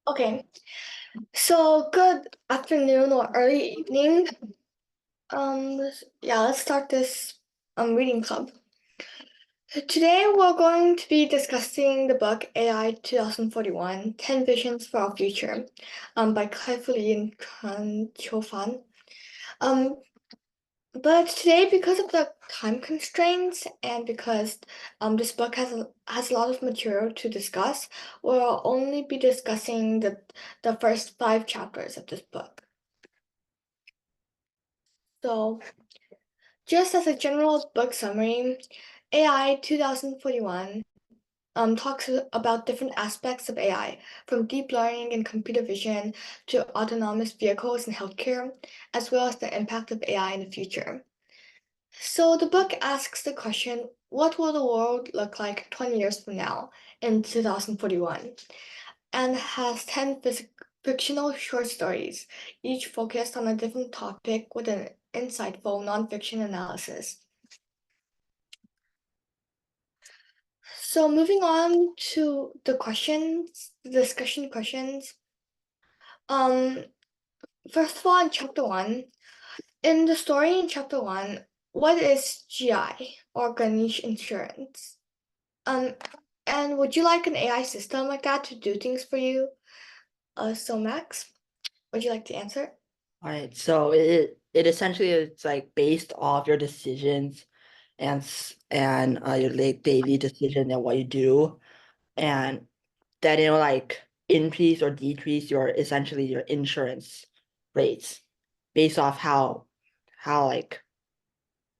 Okay, so good afternoon or early evening. Let's start this reading club. Today we're going to be discussing the book AI 2041, 10 Visions for Our Future, by Qiufan and Qiufan. But today, because of the time constraints and because this book has a lot of material to discuss, we'll only be discussing the first 5 chapters of this book. So, just as a general book summary, AI 2041 talks about different aspects of AI, from deep learning and computer vision to autonomous vehicles and healthcare, as well as the impact of AI in the future. So the book asks the question, what will the world look like 20 years from now in 2041? And has 10 fictional short stories, each focused on a different topic with an insightful nonfiction analysis. So moving on to the questions, the discussion questions. Um, First of all, in chapter 1, in the story in chapter 1, what is GI or Ganesh Insurance? Um, and would you like an AI system like that to do things for you? So Max, would you like to answer? All right, so it essentially is like based off your decisions and your like daily decision and what you do, and then it'll like increase or decrease your essentially your insurance rates based off how like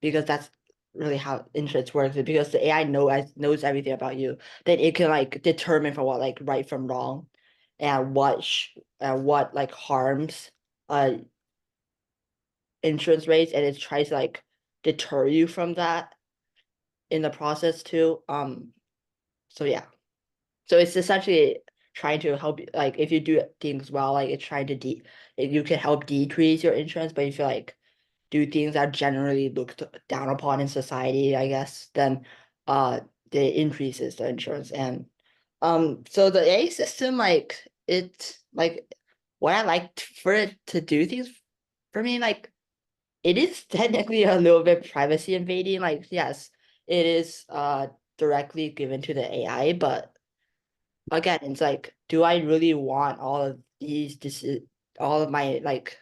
because that's really how insurance works. Because the AI knows everything about you, then it can like determine for what like right from wrong, and what like harms uh insurance rates, and it tries to like deter you from that in the process too. So yeah. So it's essentially trying to help you, like if you do things well, like it's trying to you can help decrease your insurance, but if you like do things that are generally looked down upon in society, I guess, then it increases the insurance. And so the A system, like it's like what I like for it to do things for me, like it is technically a little bit privacy invading. Like, yes, it is directly given to the AI, but again, it's like, do I really want all of all of my like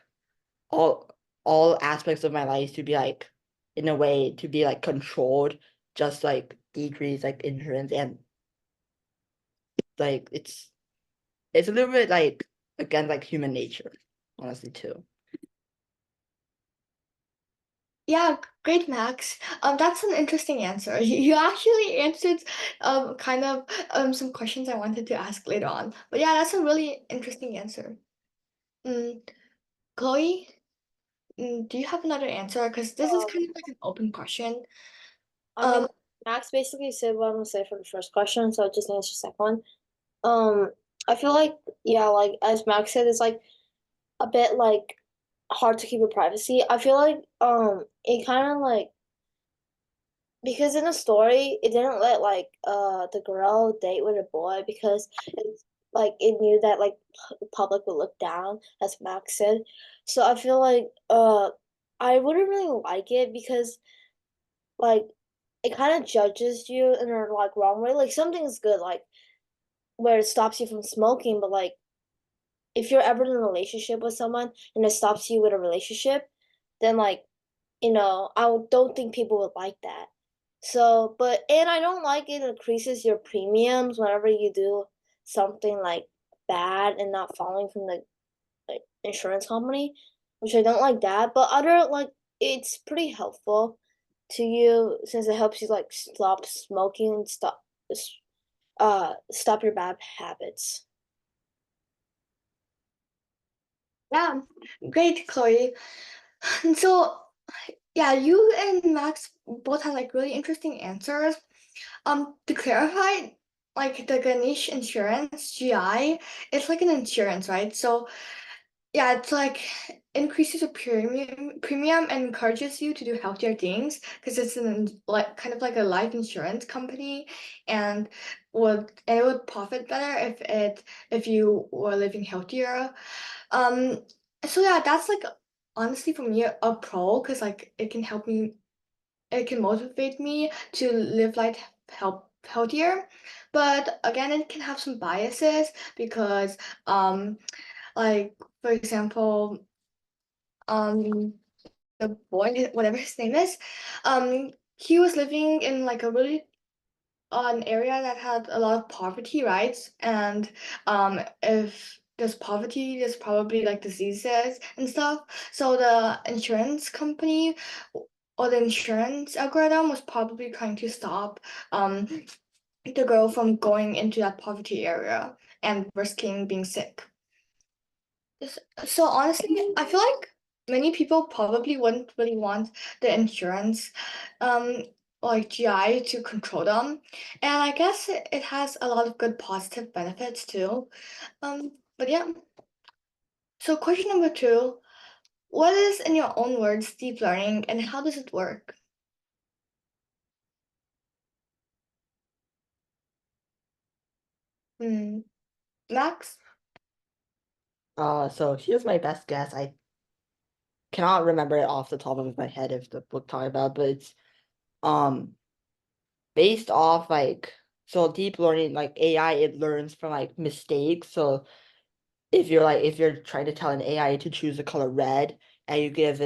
all all aspects of my life to be like in a way to be like controlled, just like decrease like insurance, and like it's a little bit like against like human nature, honestly too. Yeah, great, Max. That's an interesting answer. You actually answered kind of some questions I wanted to ask later on. But yeah, that's a really interesting answer. Mm, Chloe, do you have another answer? Because this is Um, kind of like an open question. I mean, Um, Max basically said what I'm gonna say for the first question, so I'll just answer the second one. Um, I feel like, yeah, like as Max said, it's like a bit like hard to keep your privacy. I feel like it kind of like because in the story it didn't let like the girl date with a boy because it's like it knew that like the public would look down, as Max said. So I feel like I wouldn't really like it because like it kind of judges you in a like wrong way. Like something's good, like where it stops you from smoking, but like if you're ever in a relationship with someone and it stops you with a relationship, then like don't think people would like that. So, but and I don't like it increases your premiums whenever you do something like bad and not following from the like insurance company, which I don't like that. But other like it's pretty helpful to you since it helps you like stop smoking and stop your bad habits. yeah, great, Chloe. And so, yeah, you and Max both had like really interesting answers. To clarify, like the Ganesh insurance, GI, it's like an insurance, right? So yeah, it's like increases your premium and encourages you to do healthier things because it's like kind of like a life insurance company, and it would profit better if you were living healthier. So yeah, that's like honestly for me a pro because like it can motivate me to live life healthier. But again, it can have some biases because like for example, the boy, whatever his name is, he was living in like a really an area that had a lot of poverty, right? And if there's poverty, there's probably like diseases and stuff. So the insurance company or the insurance algorithm was probably trying to stop the girl from going into that poverty area and risking being sick. So honestly, I feel like many people probably wouldn't really want the insurance, um, like GI to control them. And I guess it has a lot of good positive benefits too. But yeah. So question number 2, what is, in your own words, deep learning and how does it work? Max? So here's my best guess. I cannot remember it off the top of my head if the book talked about, but it's um based off like, so deep learning, like AI, it learns from like mistakes. So if you're trying to tell an AI to choose the color red and you give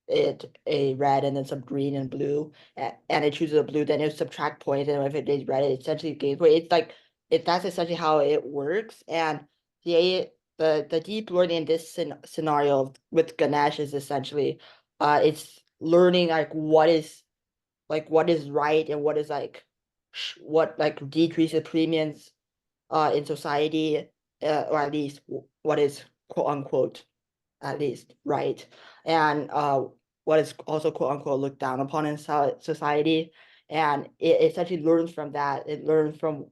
it a red and then some green and blue and it chooses a blue, then it subtract points, and if it is red, it essentially gains weight. It's like that's essentially how it works. And the deep learning in this scenario with Ganesh is essentially it's learning what is right and what is like what like decreases premiums in society, or at least what is quote unquote at least right, and what is also quote unquote looked down upon in society. And it essentially learns from that. It learns from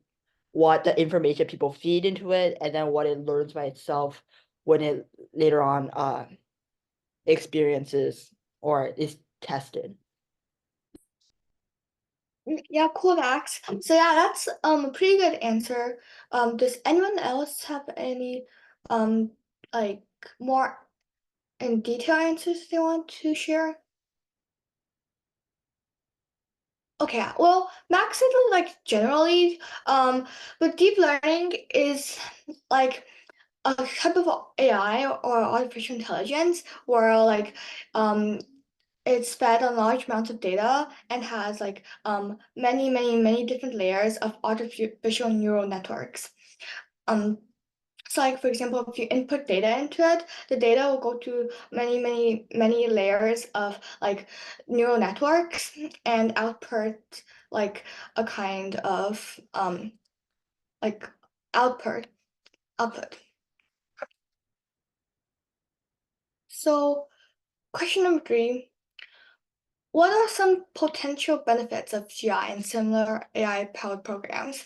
what the information people feed into it, and then what it learns by itself when it later on experiences or is tested. Yeah, cool, Max. So yeah, that's a pretty good answer. Does anyone else have any like more in detail answers they want to share? Okay, well, Max said like generally, but deep learning is like a type of AI or artificial intelligence where like it's fed on large amounts of data and has like many different layers of artificial neural networks. Um, so like for example, if you input data into it, the data will go through many layers of like neural networks and output like a kind of like output output. So question number 3. What are some potential benefits of GI and similar AI-powered programs?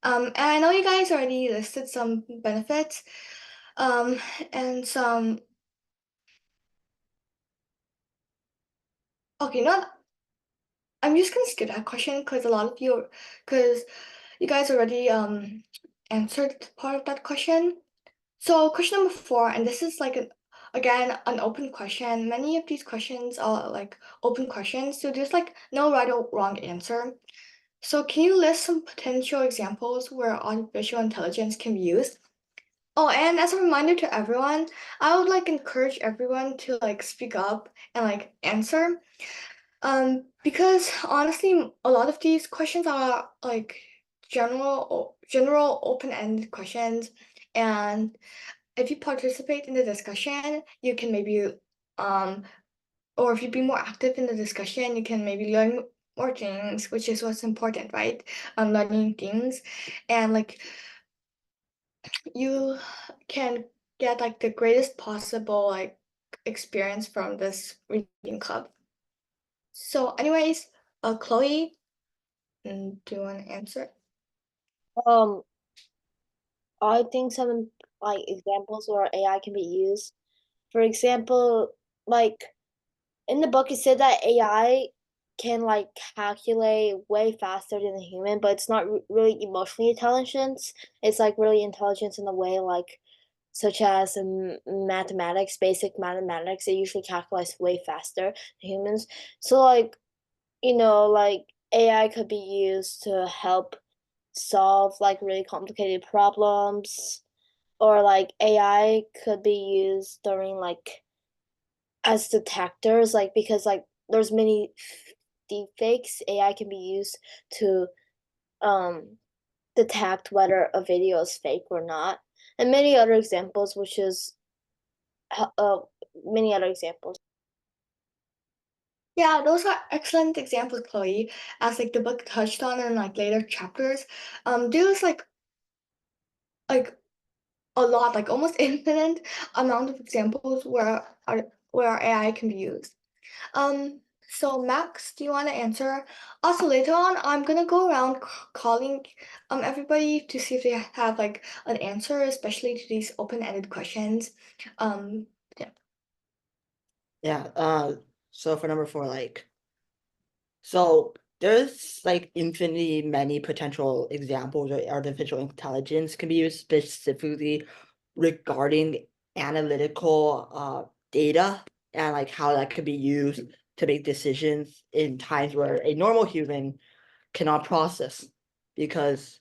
And I know you guys already listed some benefits, um, and some. Okay, not. I'm just gonna skip that question because you guys already answered part of that question. So question number 4, and this is like again an open question. Many of these questions are like open questions, so there's like no right or wrong answer. So can you list some potential examples where artificial intelligence can be used? Oh, and as a reminder to everyone, I would like encourage everyone to like speak up and like answer. Because honestly, a lot of these questions are like general open-ended questions, and if you participate in the discussion, you can maybe um or if you be more active in the discussion, you can maybe learn more things, which is what's important, right? Learning things, and like you can get like the greatest possible like experience from this reading club. So, anyways, Chloe, do you want to answer? I think some like examples where AI can be used For example, like in the book, it said that AI can like calculate way faster than a human, but it's not really emotionally intelligence. It's like really intelligence in a way like such as mathematics, basic mathematics. It usually calculates way faster than humans. So like like AI could be used to help solve like really complicated problems, or like AI could be used during like as detectors, like because like there's many deepfakes. AI can be used to um detect whether a video is fake or not, and many other examples, which is uh many other examples. Yeah, those are excellent examples, Chloe, as like the book touched on in like later chapters. There's like a lot, like almost infinite amount of examples where AI can be used. So Max, do you want to answer? Also, later on, I'm gonna go around calling everybody to see if they have like an answer, especially to these open-ended questions. Yeah. Yeah, so for number 4, like, so there's like infinitely many potential examples where artificial intelligence can be used specifically regarding analytical data, and like how that could be used to make decisions in times where a normal human cannot process because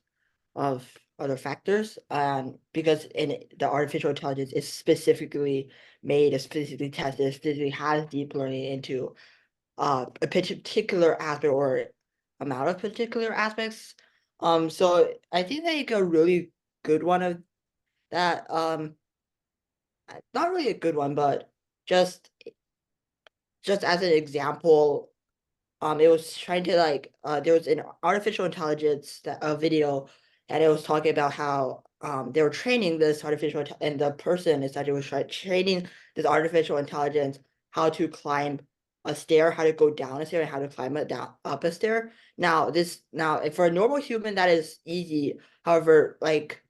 of other factors, and because in the artificial intelligence is specifically made, specifically tested, specifically has deep learning into a particular aspect or amount of particular aspects. So I think like a really good one of that, not really a good one, but just as an example, it was trying to like there was an artificial intelligence that a video, and it was talking about how they were training this and the person essentially was training this artificial intelligence how to climb a stair, how to go down a stair, and how to climb it down up a stair. Now for a normal human that is easy. However, like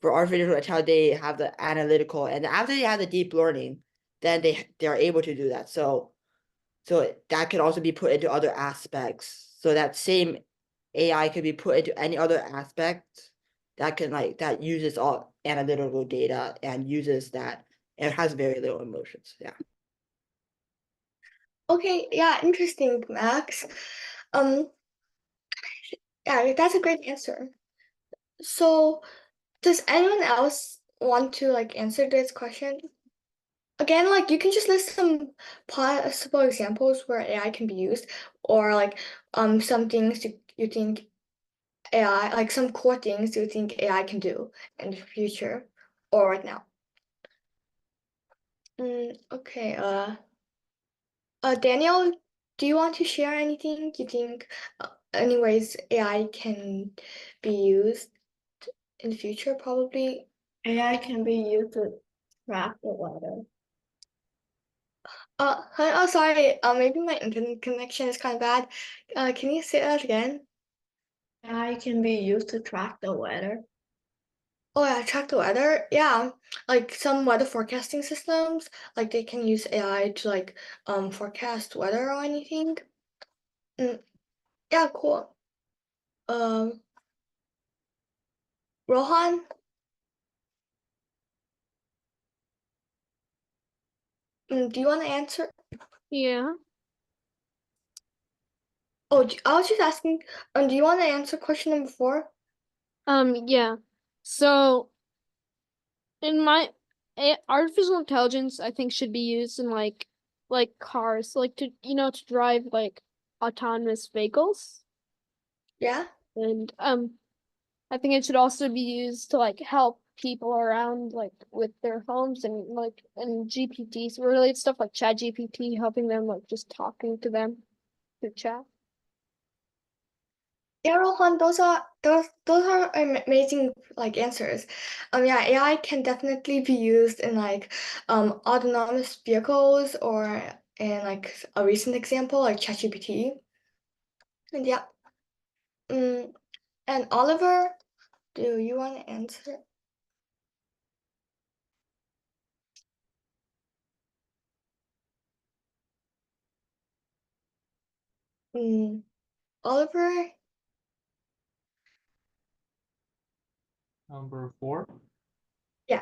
for artificial intelligence, they have the analytical, and after they have the deep learning, then they are able to do that. So that could also be put into other aspects. So that same AI could be put into any other aspect that can that uses all analytical data and uses that and has very little emotions. Yeah. Okay, yeah, interesting, Max. Um, yeah, that's a great answer. So, does anyone else want to like answer this question? Again, like you can just list some possible examples where AI can be used, or like some things you think AI, like some core things you think AI can do in the future or right now. Okay, Daniel, do you want to share anything you think, any ways AI can be used in the future, probably? AI can be used to track the weather. Oh, sorry. Maybe my internet connection is kind of bad. Can you say that again? AI can be used to track the weather. Oh yeah, track the weather. Yeah, like some weather forecasting systems, like they can use AI to like forecast weather or anything. Mm, yeah, cool. Um, Rohan, do you want to answer? Yeah. Oh, I was just asking. Do you want to answer question number 4? Yeah. So in my artificial intelligence, I think should be used in like cars, like to to drive like autonomous vehicles. Yeah. And I think it should also be used to like help people around like with their homes and GPTs related stuff like Chat GPT, helping them like just talking to them through chat. Yeah, Rohan, those are amazing like answers. Yeah, AI can definitely be used in like autonomous vehicles or in like a recent example like ChatGPT. And yeah. Um, and Oliver, do you want to answer? Oliver? Number 4. Yeah.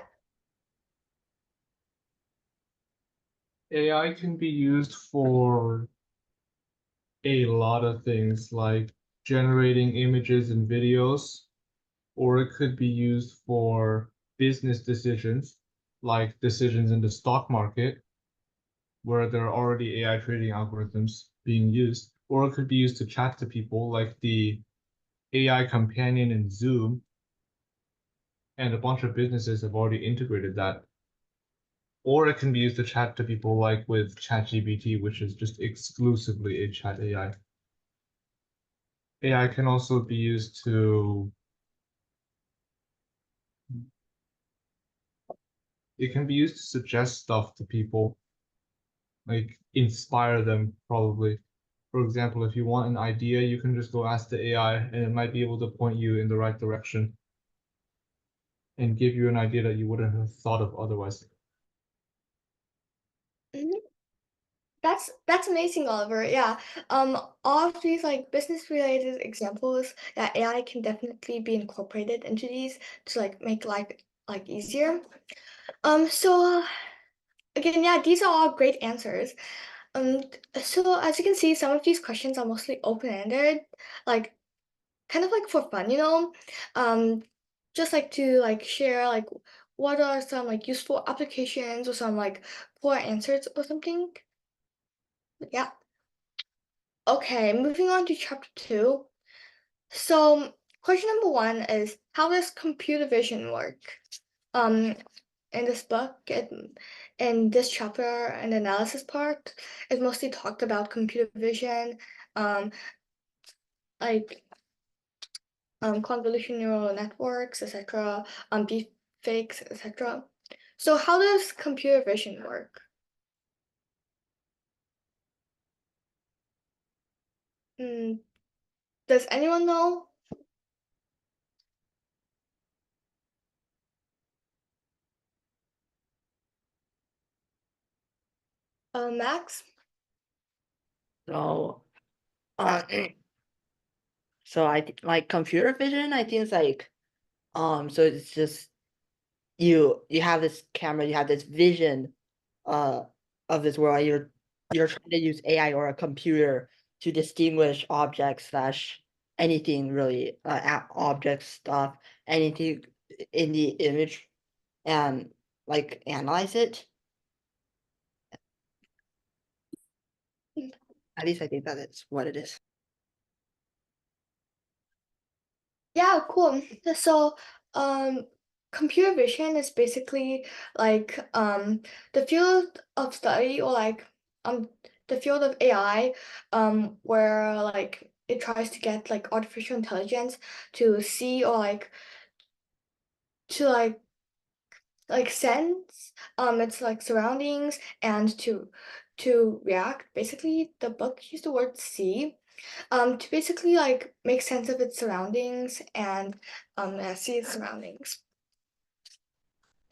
AI can be used for a lot of things like generating images and videos, or it could be used for business decisions, like decisions in the stock market, where there are already AI trading algorithms being used, or it could be used to chat to people, like the AI companion in Zoom, and a bunch of businesses have already integrated that. Or it can be used to chat to people like with ChatGPT, which is just exclusively a chat AI. AI can also be used to suggest stuff to people, like inspire them probably. For example, if you want an idea, you can just go ask the AI and it might be able to point you in the right direction and give you an idea that you wouldn't have thought of otherwise. Mhm. That's amazing, Oliver. Yeah. All of these like business related examples that AI can definitely be incorporated into these to like make life like easier. So again, yeah, these are all great answers. So as you can see, some of these questions are mostly open-ended, like kind of like for fun, you know. Just like to like share like what are some like useful applications or some like poor answers or something. Yeah. Okay, moving on to chapter 2. So, question number 1 is how does computer vision work? Um, in this book, in this chapter and analysis part, it mostly talked about computer vision, like convolution neural networks, etc., deepfakes, etc. So, how does computer vision work? Does anyone know? Max? So, uh, so like computer vision, I think it's like, so it's just you have this camera, you have this vision, of this world. You're trying to use AI or a computer to distinguish objects slash anything really, object stuff, anything in the image, and like analyze it. At least I think that is what it is. Yeah, cool. So, computer vision is basically like the field of study or like the field of AI where like it tries to get like artificial intelligence to see or like to sense its like surroundings and to react. Basically, the book used the word see to basically like make sense of its surroundings and see its surroundings.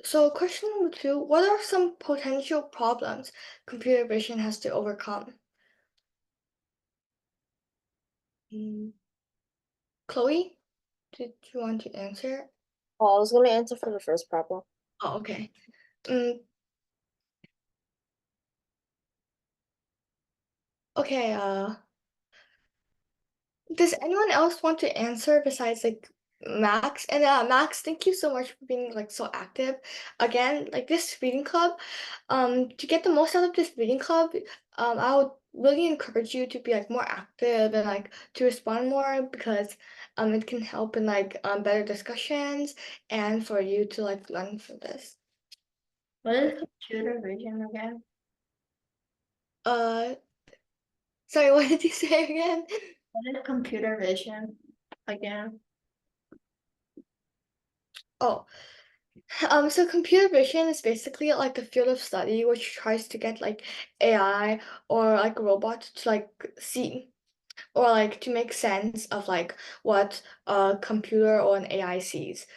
So question number 2, what are some potential problems computer vision has to overcome? Chloe, did you want to answer? Oh, I was gonna answer for the first problem. Oh, okay. Okay, does anyone else want to answer besides like Max? And Max, thank you so much for being like so active. Again, like this reading club, to get the most out of this reading club, I would really encourage you to be like more active and like to respond more because it can help in like better discussions and for you to like learn from this. What is computer vision again? Uh, sorry, what did you say again? What is computer vision again? Oh. So computer vision is basically like the field of study which tries to get like AI or like a robot to like see or like to make sense of like what a computer or an AI sees.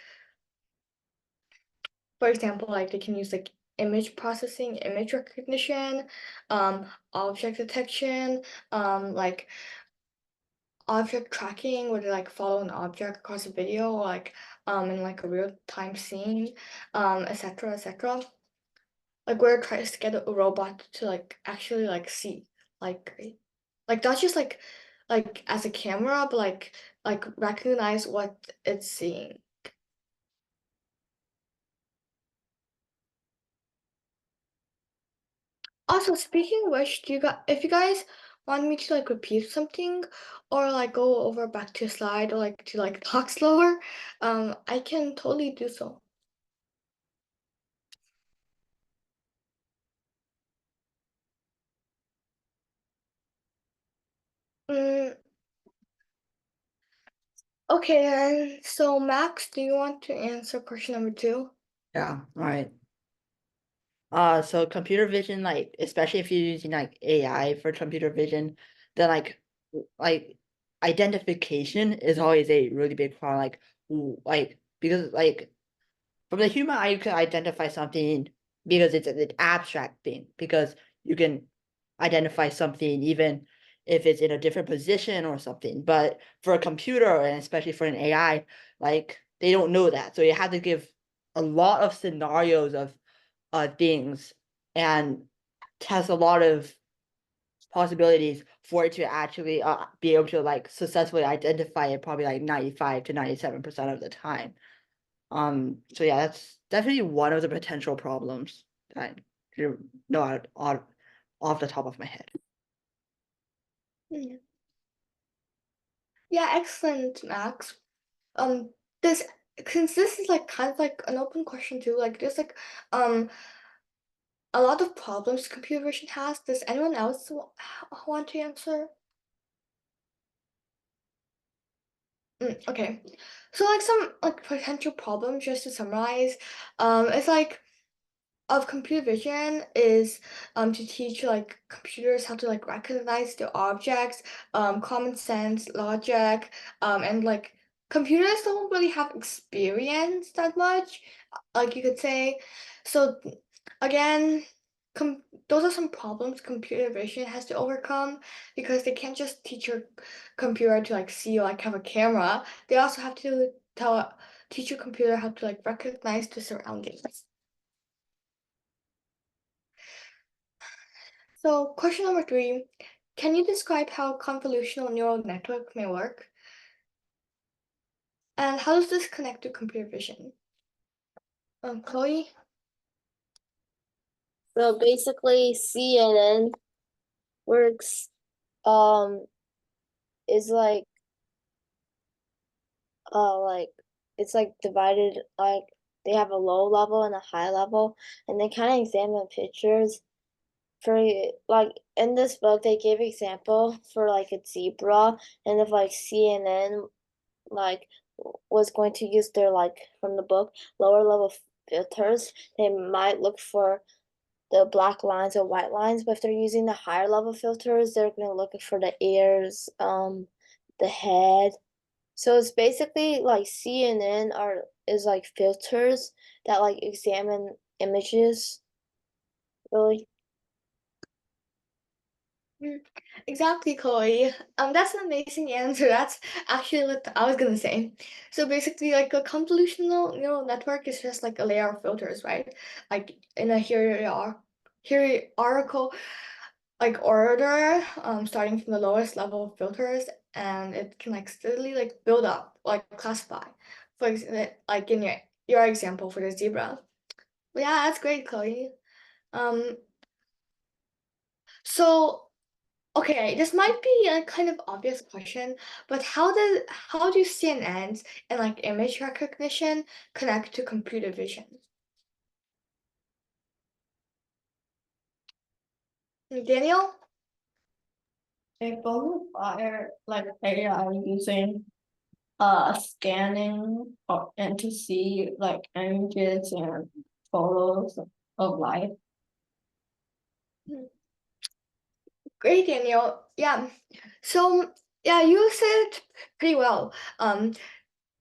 For example, like they can use like image processing, image recognition, object detection, like object tracking, where they like follow an object across a video, or like in like a real-time scene, etc., etc. Like where it tries to get a robot to like actually like see, like not just like as a camera, but like recognize what it's seeing. Also, speaking of which, if you guys want me to like repeat something or like go over back to a slide or like to like talk slower, I can totally do so. Mm, okay then. So Max, do you want to answer question number 2? Yeah, all right. So computer vision, like especially if you're using like AI for computer vision, then like identification is always a really big problem. Like because like from the human eye, you can identify something because it's an abstract thing, because you can identify something even if it's in a different position or something. But for a computer, and especially for an AI, like they don't know that. So you have to give a lot of scenarios of things and test a lot of possibilities for it to actually be able to like successfully identify it, probably like 95 to 97% of the time. So yeah, that's definitely one of the potential problems that I know off the top of my head. Yeah, excellent, Max. This since this is like kind of like an open question too, like there's like a lot of problems computer vision has. Does anyone else want to answer? Okay, so like some like potential problems, just to summarize, it's like of computer vision is to teach like computers how to like recognize the objects, common sense, logic, and like computers don't really have experience that much, like you could say. So again, those are some problems computer vision has to overcome, because they can't just teach your computer to like see or like have a camera. They also have to teach your computer how to like recognize the surroundings. So question number 3, can you describe how convolutional neural network may work? And how does this connect to computer vision? Chloe? So basically, CNN works is like it's like divided, like they have a low level and a high level, and they kind of examine pictures for like in this book they gave example for like a zebra, and if like CNN like was going to use their like from the book lower level filters, they might look for the black lines or white lines, but if they're using the higher level filters, they're going to look for the ears, the head. So it's basically like CNN is like filters that like examine images, really. Exactly, Chloe. That's an amazing answer. That's actually what I was gonna say. So basically, like a convolutional neural network is just like a layer of filters, right? Like in a hierarchical like order, starting from the lowest level of filters, and it can like steadily like build up, like classify. For example, like in your example for the zebra. But yeah, that's great, Chloe. Um, so okay, this might be a kind of obvious question, but how do CNNs and like image recognition connect to computer vision? Daniel? They both are like AI using scanning or and to see like images and photos of life. Great, Daniel. Yeah. So yeah, you said it pretty well.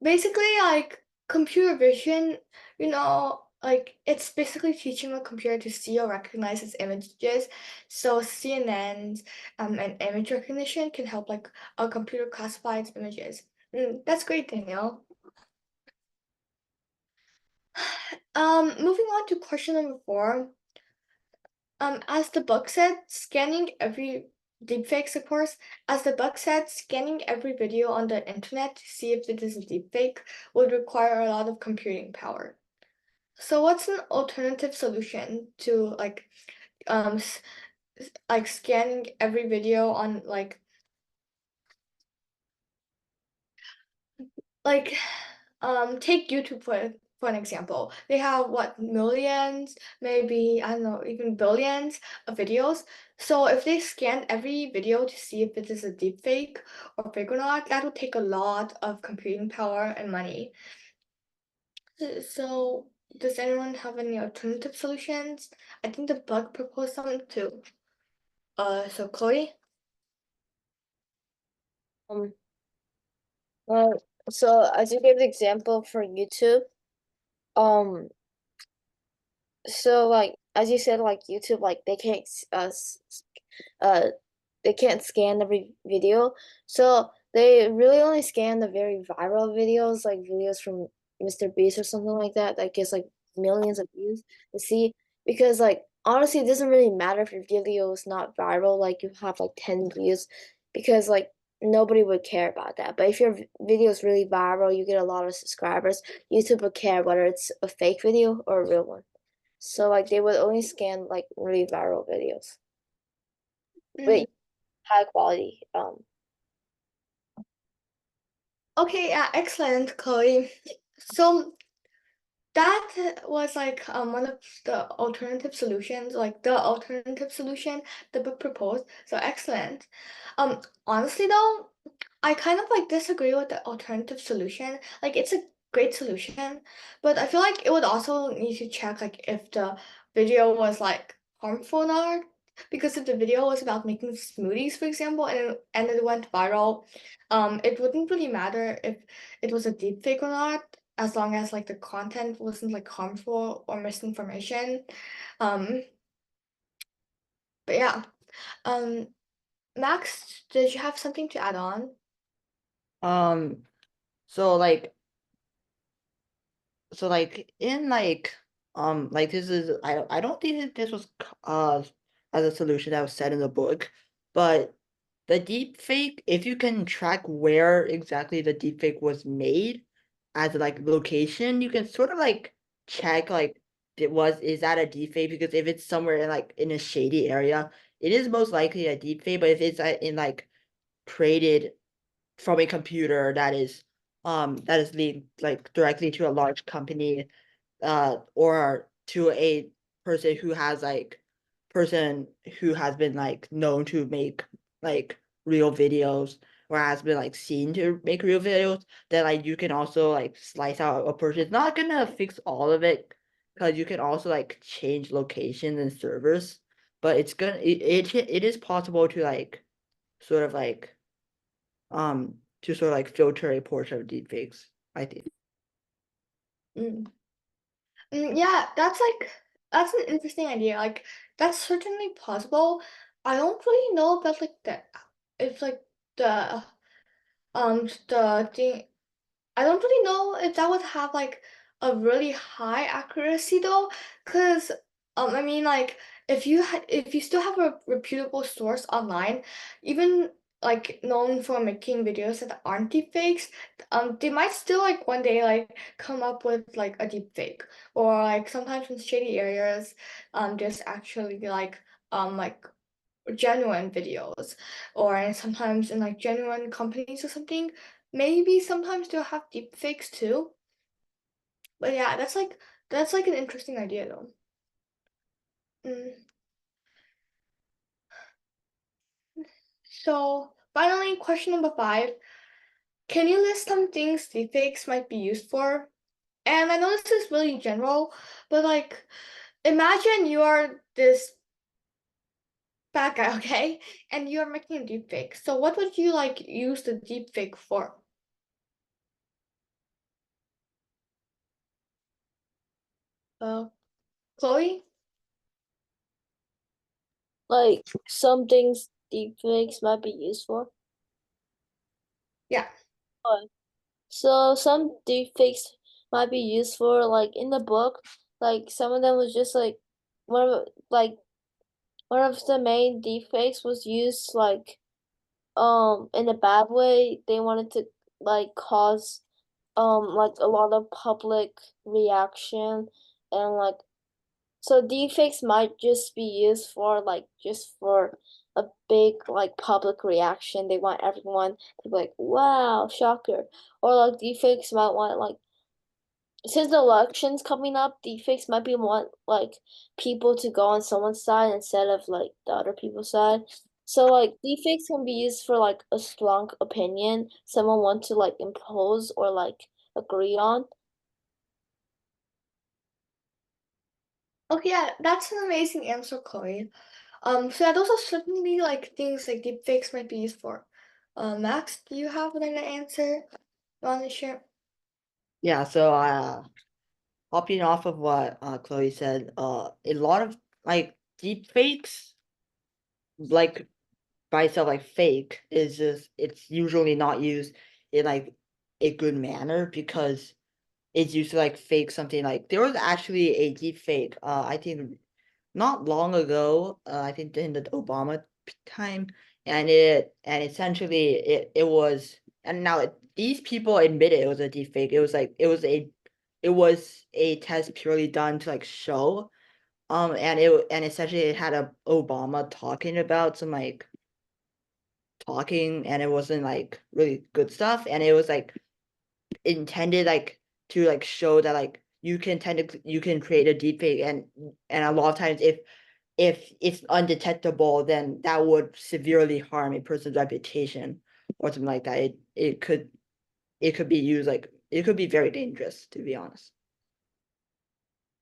Basically like computer vision, like it's basically teaching a computer to see or recognize its images. So CNNs and image recognition can help like a computer classify its images. That's great, Danielle. Moving on to question number 4. As the book said, scanning every deepfakes, of course, as the book said, scanning every video on the internet to see if it is a deepfake would require a lot of computing power. So what's an alternative solution to like scanning every video on take YouTube for an example. They have what, millions, maybe I don't know, even billions of videos. So if they scan every video to see if it is a deepfake or fake or not, that would take a lot of computing power and money. So does anyone have any alternative solutions? I think the book proposed something too. So Chloe? Well, so as you gave the example for YouTube, um, so like as you said, like YouTube, like they can't scan every video, so they really only scan the very viral videos, like videos from Mr. Beast or something like that, that gets like millions of views to see. Because like honestly, it doesn't really matter if your video is not viral, like you have like 10 views, because like nobody would care about that. But if your video is really viral, you get a lot of subscribers, YouTube would care whether it's a fake video or a real one. So like they would only scan like really viral videos. Wait, high quality. Okay, yeah, excellent, Chloe. So that was like one of the alternative solutions, like the alternative solution the book proposed. So excellent. Honestly though, I kind of like disagree with the alternative solution. Like it's a great solution, but I feel like it would also need to check like if the video was like harmful or not. Because if the video was about making smoothies, for example, and it went viral, it wouldn't really matter if it was a deepfake or not, as long as like the content wasn't like harmful or misinformation. Um, but yeah. Max, did you have something to add on? So in like this is I don't think that this was as a solution that was said in the book, but the deep fake, if you can track where exactly the deep fake was made as like location, you can sort of like check like is that a deep fake? Because if it's somewhere in like in a shady area, it is most likely a deep fake. But if it's in like created from a computer that is linked like directly to a large company or to a person who has been like known to make like real videos or has been like seen to make real videos, then like you can also like slice out a person. It's not gonna fix all of it because you can also like change locations and servers, but it is possible to like sort of like to sort of like filter a portion of deepfakes, I think. Mm. Yeah, that's an interesting idea. Like that's certainly possible. I don't really know about like the if like the thing I don't really know if that would have like a really high accuracy though, because I mean like if you still have a reputable source online, even like known for making videos that aren't deepfakes, they might still like one day like come up with like a deepfake, or like sometimes in shady areas, there's actually like genuine videos, or sometimes in like genuine companies or something. Maybe sometimes they'll have deep fakes too. But yeah, that's like an interesting idea though. Mm. So finally, question number 5. Can you list some things deepfakes might be used for? And I know this is really general, but like imagine you are this bad guy, okay? And you're making a deepfake. So what would you like use the deepfake for? Chloe? Like some things deepfakes might be used for. Yeah. So some deepfakes might be used for, like in the book, like some of them was just like one of the main deepfakes was used like in a bad way. They wanted to like cause like a lot of public reaction, and like so deepfakes might just be used for like just for a big like public reaction. They want everyone to be like, wow, shocker. Or like deepfakes might want like, since the election's coming up, deepfakes might be want like people to go on someone's side instead of like the other people's side. So like deepfakes can be used for like a strong opinion someone wants to like impose or like agree on. Okay, yeah, that's an amazing answer, Chloe. So yeah, those are certainly like things like deepfakes might be used for. Max, do you have another answer you want to share? Yeah, so hopping off of what Chloe said, a lot of like deep fakes, like by itself, like fake, is just it's usually not used in like a good manner because it's used to like fake something. Like there was actually a deep fake, I think not long ago, I think in the Obama time, and essentially it was, and now these people admitted it was a deep fake. It was like it was a test purely done to like show, and essentially it had a Obama talking about some like talking, and it wasn't like really good stuff, and it was like intended like to like show that like you can create a deep fake, and a lot of times if it's undetectable, then that would severely harm a person's reputation or something like that. It could be used like it could be very dangerous, to be honest.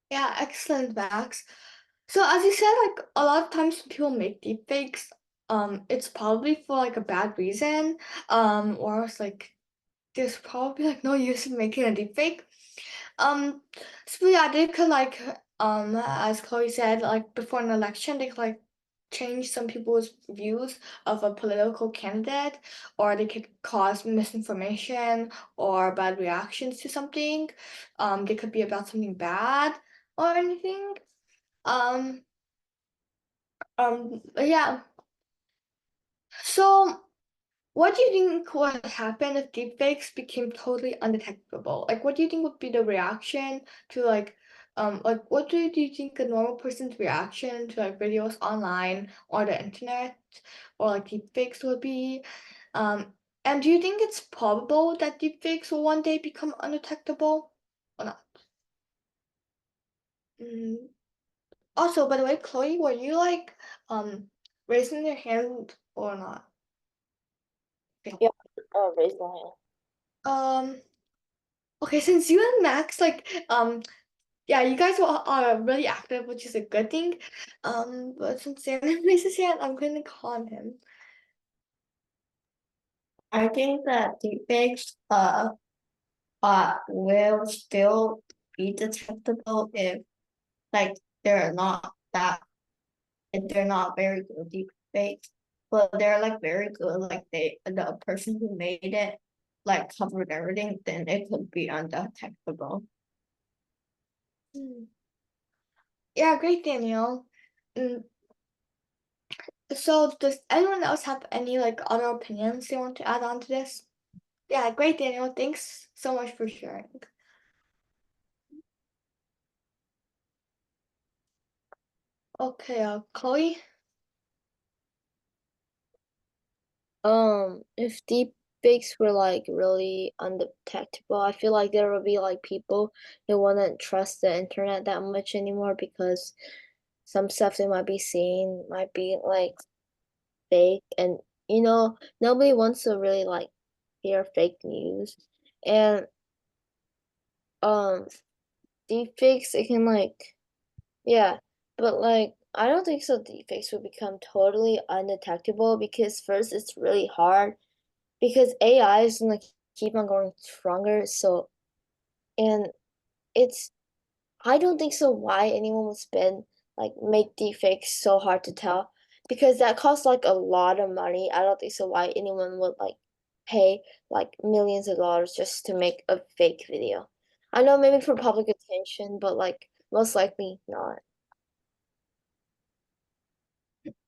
Yeah, excellent, Max. So as you said, like a lot of times when people make deepfakes, it's probably for like a bad reason, or it's like there's probably like no use in making a deepfake. Um, so yeah, they could like as Chloe said, like before an election, they could like change some people's views of a political candidate, or they could cause misinformation or bad reactions to something. They could be about something bad or anything. Um, yeah. So what do you think would happen if deepfakes became totally undetectable? Like, what do you think would be the reaction to like what do you think a normal person's reaction to like videos online or the internet or like deepfakes would be? Um, and do you think it's probable that deepfakes will one day become undetectable or not? Mm. Also, by the way, Chloe, were you like raising your hand or not? Yeah, raise my hand. Um. Okay, since you and Max yeah, you guys are really active, which is a good thing. But since Sam raised his hand, I'm going to call on him. I think that deepfakes will still be detectable if like they're not that if they're not very good deepfakes, but they're like very good, like the person who made it like covered everything, then it could be undetectable. Hmm. Yeah, great, Daniel. Mm, so does anyone else have any like other opinions they want to add on to this? Yeah, great, Daniel. Thanks so much for sharing. Okay, Chloe. If deepfakes were like really undetectable, I feel like there would be like people who wouldn't trust the internet that much anymore because some stuff they might be seeing might be like fake, and nobody wants to really like hear fake news. And um deepfakes, it can like, yeah, but like I don't think so deepfakes will become totally undetectable because first it's really hard because AI is gonna keep on going stronger. So, and it's I don't think so. Why anyone would spend like make deepfakes so hard to tell? Because that costs like a lot of money. I don't think so. Why anyone would like pay like millions of dollars just to make a fake video? I know maybe for public attention, but like most likely not.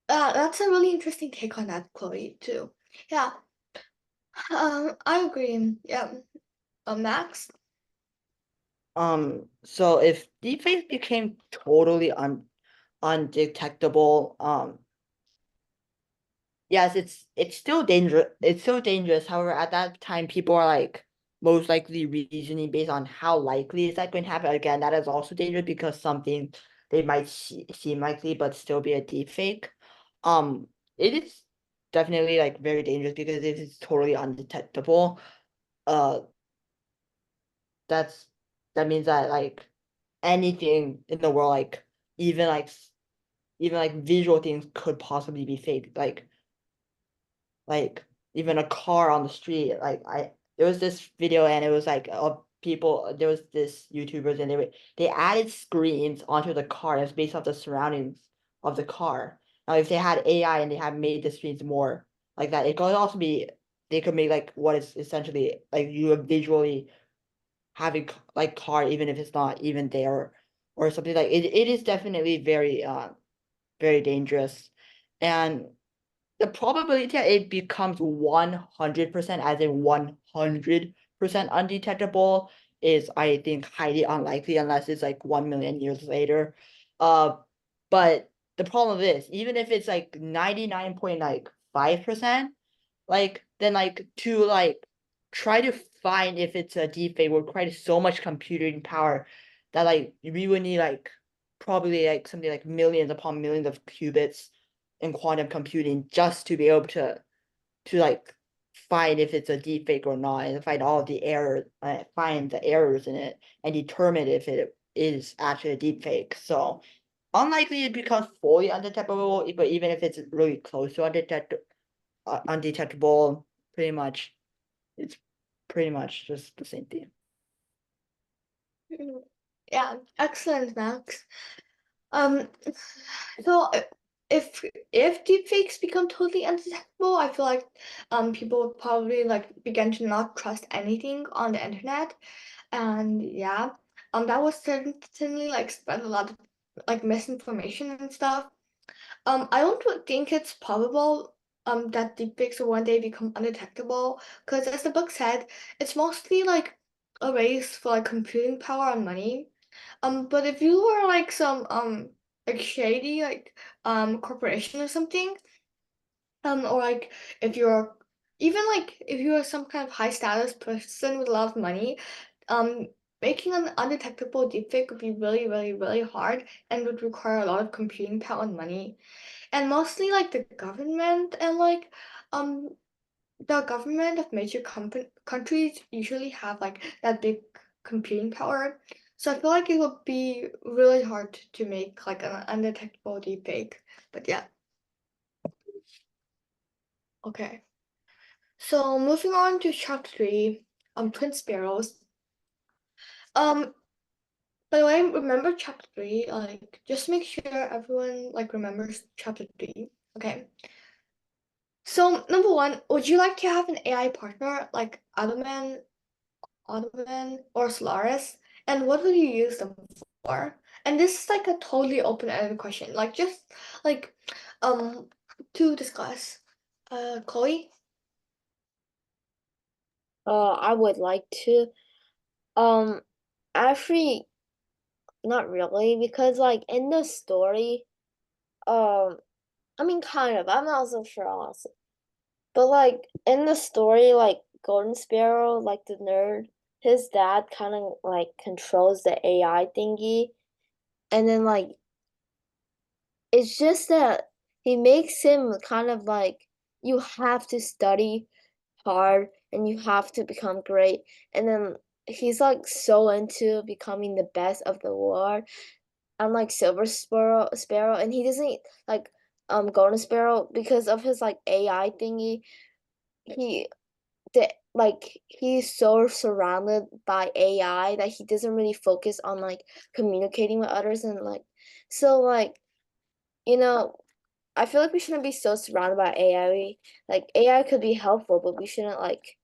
That's a really interesting take on that, Chloe, too. Yeah. I agree. Yeah. Max? So if deepfakes became totally undetectable, yes, it's still dangerous. It's still dangerous. However, at that time, people are like most likely reasoning based on how likely is that going to happen. Again, that is also dangerous because something they might seem likely but still be a deep fake. It is definitely like very dangerous because if it's totally undetectable, uh, that's that means that like anything in the world, like even like even like visual things could possibly be fake. Like even a car on the street. Like there was this video and it was like people there was this YouTubers and they added screens onto the car that's based off the surroundings of the car. Now if they had AI and they had made the screens more like that, it could also be they could make like what is essentially like you are visually having like car even if it's not even there or something like it is definitely very dangerous. And the probability that it becomes 100% as in 100% undetectable is, I think, highly unlikely unless it's like 1 million years later. But the problem is, even if it's like 99.5%, like then like to like try to find if it's a deepfake would require so much computing power that like we would need like probably like something like millions upon millions of qubits in quantum computing just to be able to like find if it's a deepfake or not and find all of the errors, find the errors in it and determine if it is actually a deepfake. So unlikely it becomes fully undetectable, but even if it's really close to undetectable, pretty much it's pretty much just the same thing. Yeah, excellent, Max. Um, so if deepfakes become totally undetectable, I feel like people would probably like begin to not trust anything on the internet, and yeah, that would certainly like spread a lot of like misinformation and stuff. I don't think it's probable that deepfakes will one day become undetectable, because as the book said, it's mostly like a race for like computing power and money. But if you were like some like shady like corporation or something, or like if you're even like if you're some kind of high status person with a lot of money, um making an undetectable deepfake would be really hard and would require a lot of computing power and money. And mostly like the government and like um the government of major countries usually have like that big computing power. So I feel like it would be really hard to make like an undetectable deepfake. But yeah. Okay. So moving on to chapter 3, twin sparrows. Um by the way, remember chapter 3, like just make sure everyone like remembers chapter 3. Okay. So number one, would you like to have an AI partner like Ottoman, or Solaris, and what would you use them for? And this is like a totally open-ended question, like just like um to discuss. Chloe? I would like to. Um, actually, not really, because like in the story, I mean, kind of. I'm not so sure, honestly. But like in the story, like Golden Sparrow, like the nerd, his dad kind of like controls the AI thingy, and then like it's just that he makes him kind of like you have to study hard and you have to become great, and then he's like so into becoming the best of the world. Unlike Silver Sparrow, and he doesn't like Golden Sparrow because of his like AI thingy. He he's so surrounded by AI that he doesn't really focus on like communicating with others and like so like you know I feel like we shouldn't be so surrounded by AI. Like AI could be helpful, but we shouldn't like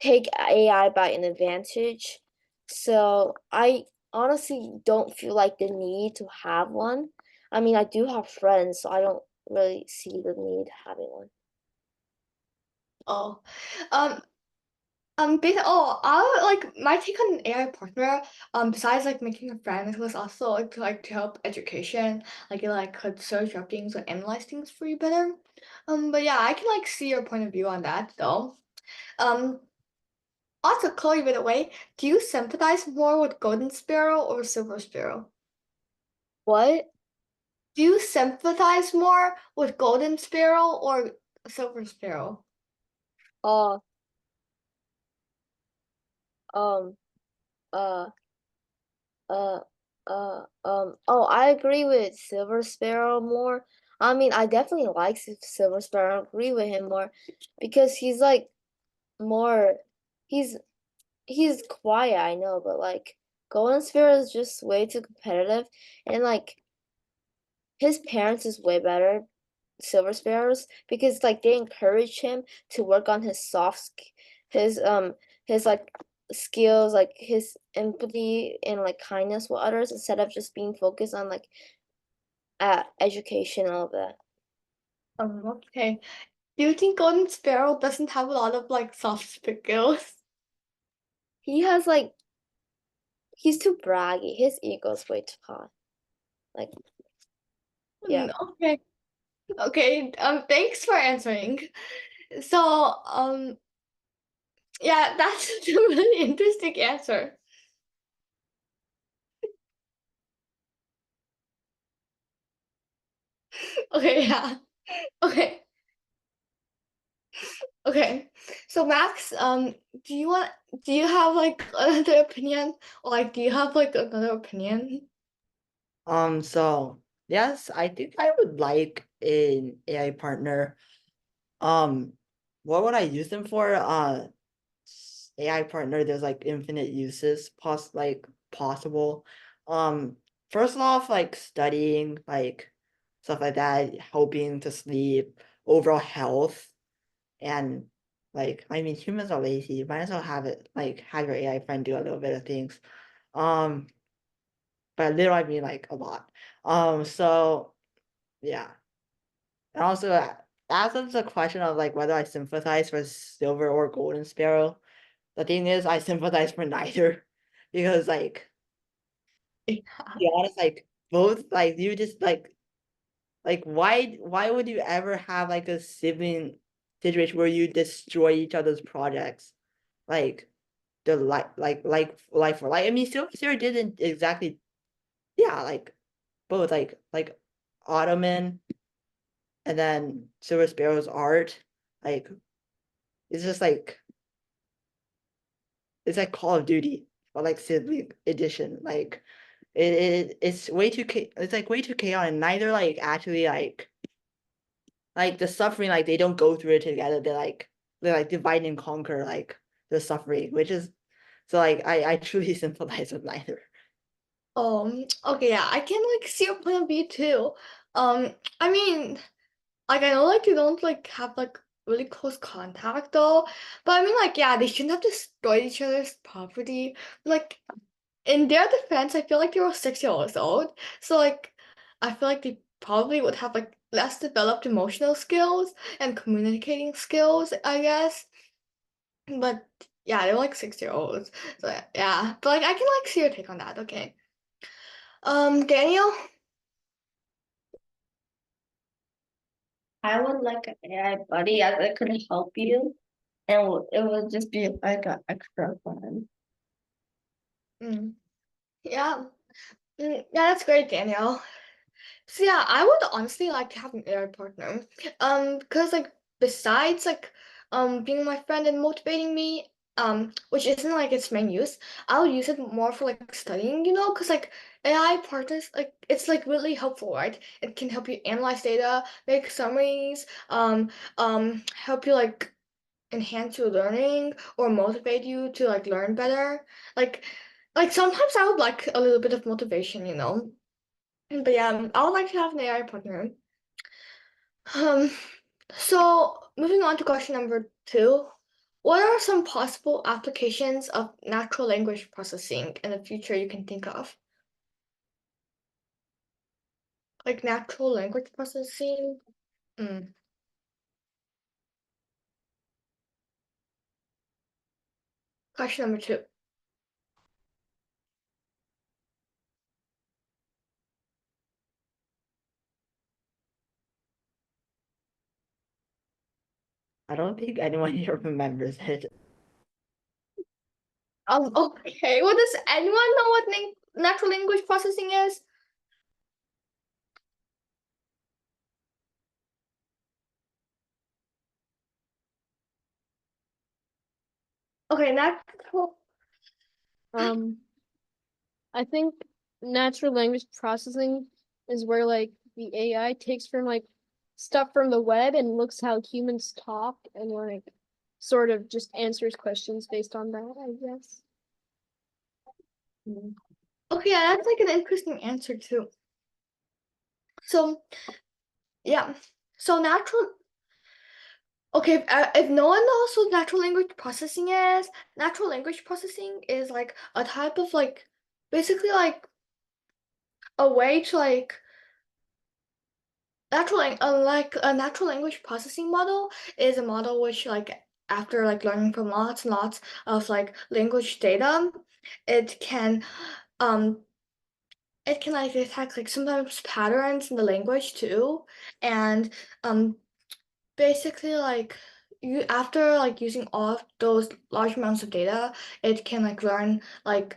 take AI by an advantage. So I honestly don't feel like the need to have one. I mean, I do have friends, so I don't really see the need having one. Oh, um, I like my take on an AI partner. Besides like making a friend, it was also like to help education. Like it like could search up things or analyze things for you better. But yeah, I can like see your point of view on that though. Um, Also, Chloe, by the way, do you sympathize more with Golden Sparrow or Silver Sparrow? What? Do you sympathize more with Golden Sparrow or Silver Sparrow? Uh, um, uh, uh, oh, I agree with Silver Sparrow more. I mean, I definitely like Silver Sparrow. I agree with him more because he's like more, he's he's quiet, I know, but like Golden Sparrow is just way too competitive, and like his parents is way better, Silver Sparrows, because like they encourage him to work on his his his like skills, like his empathy and like kindness with others instead of just being focused on like education and all of that. Okay. Do you think Golden Sparrow doesn't have a lot of like soft skills? He has like he's too braggy. His ego's way too high. Like yeah. Okay. Okay. Thanks for answering. So, yeah, that's a really interesting answer. Okay, yeah. Okay. Okay. So Max, do you have like another opinion? Or like do you have like another opinion? So yes, I think I would like an AI partner. Um, what would I use them for? AI partner, there's like infinite uses possible. First off, like studying, like stuff like that, helping to sleep, overall health, and like I mean humans are lazy. You might as well have it like have your AI friend do a little bit of things. Um, but little I mean like a lot. So yeah. And also as of the question of like whether I sympathize for Silver or Golden Sparrow, the thing is I sympathize for neither because like to be honest, like both like you just like why would you ever have like a sibling situation where you destroy each other's projects? Like the life for life. I mean Silver didn't exactly yeah, like both like Ottoman and then Silver Sparrow's art. Like it's just like it's like Call of Duty or like sibling edition. Like it's way too it's like way too chaotic. And neither like actually like the suffering like they don't go through it together. They're like divide and conquer like the suffering, which is so like I truly sympathize with neither. Okay, yeah, I can like see your point of view too. I mean, like I know like you don't like have like really close contact though, but I mean like yeah, they shouldn't have destroyed each other's property. Like in their defense, I feel like they were 6 years old, so like I feel like they probably would have like less developed emotional skills and communicating skills, I guess. But yeah, they're like 6 year olds, so yeah. But like I can like see your take on that. Okay. Daniel. I would like an AI buddy as it could help you, and it would just be like an extra fun. Mm, yeah. Yeah, that's great, Danielle. So yeah, I would honestly like to have an AI partner. Because like besides like being my friend and motivating me, which isn't like its main use, I would use it more for like studying, because like AI partners like it's like really helpful, right? It can help you analyze data, make summaries, help you like enhance your learning or motivate you to like learn better. Like sometimes I would like a little bit of motivation, you know. But yeah, I would like to have an AI partner. So moving on to question number 2. What are some possible applications of natural language processing in the future you can think of? Like natural language processing? Question number 2. I don't think anyone here remembers it. Okay. Well, does anyone know what natural language processing is? Okay, natural. I think natural language processing is where like the AI takes from like stuff from the web and looks how humans talk and like sort of just answers questions based on that, I guess. Okay, yeah, that's like an interesting answer too. So, yeah. So okay, if no one knows what natural language processing is, natural language processing is like a type of like, basically like a way to like like a natural language processing model is a model which like after like learning from lots and lots of like language data, it can um like detect like sometimes patterns in the language too, and basically like you after like using all of those large amounts of data, it can like learn like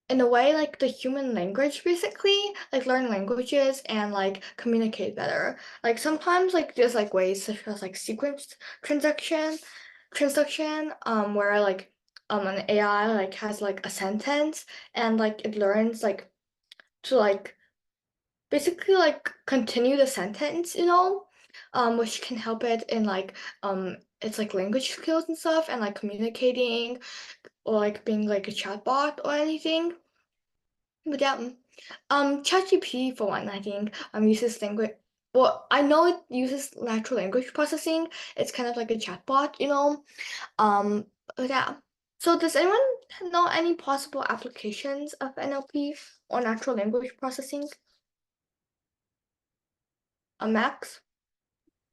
in a way like the human language, basically like learn languages and like communicate better. Like sometimes like there's like ways such as like sequence transduction where like an AI like has like a sentence and like it learns like to like basically like continue the sentence, you know, which can help it in like it's like language skills and stuff and like communicating or like being like a chatbot or anything. But yeah, ChatGPT for one, I think uses language. Well, I know it uses natural language processing. It's kind of like a chatbot, you know. But yeah. So does anyone know any possible applications of NLP or natural language processing? Max?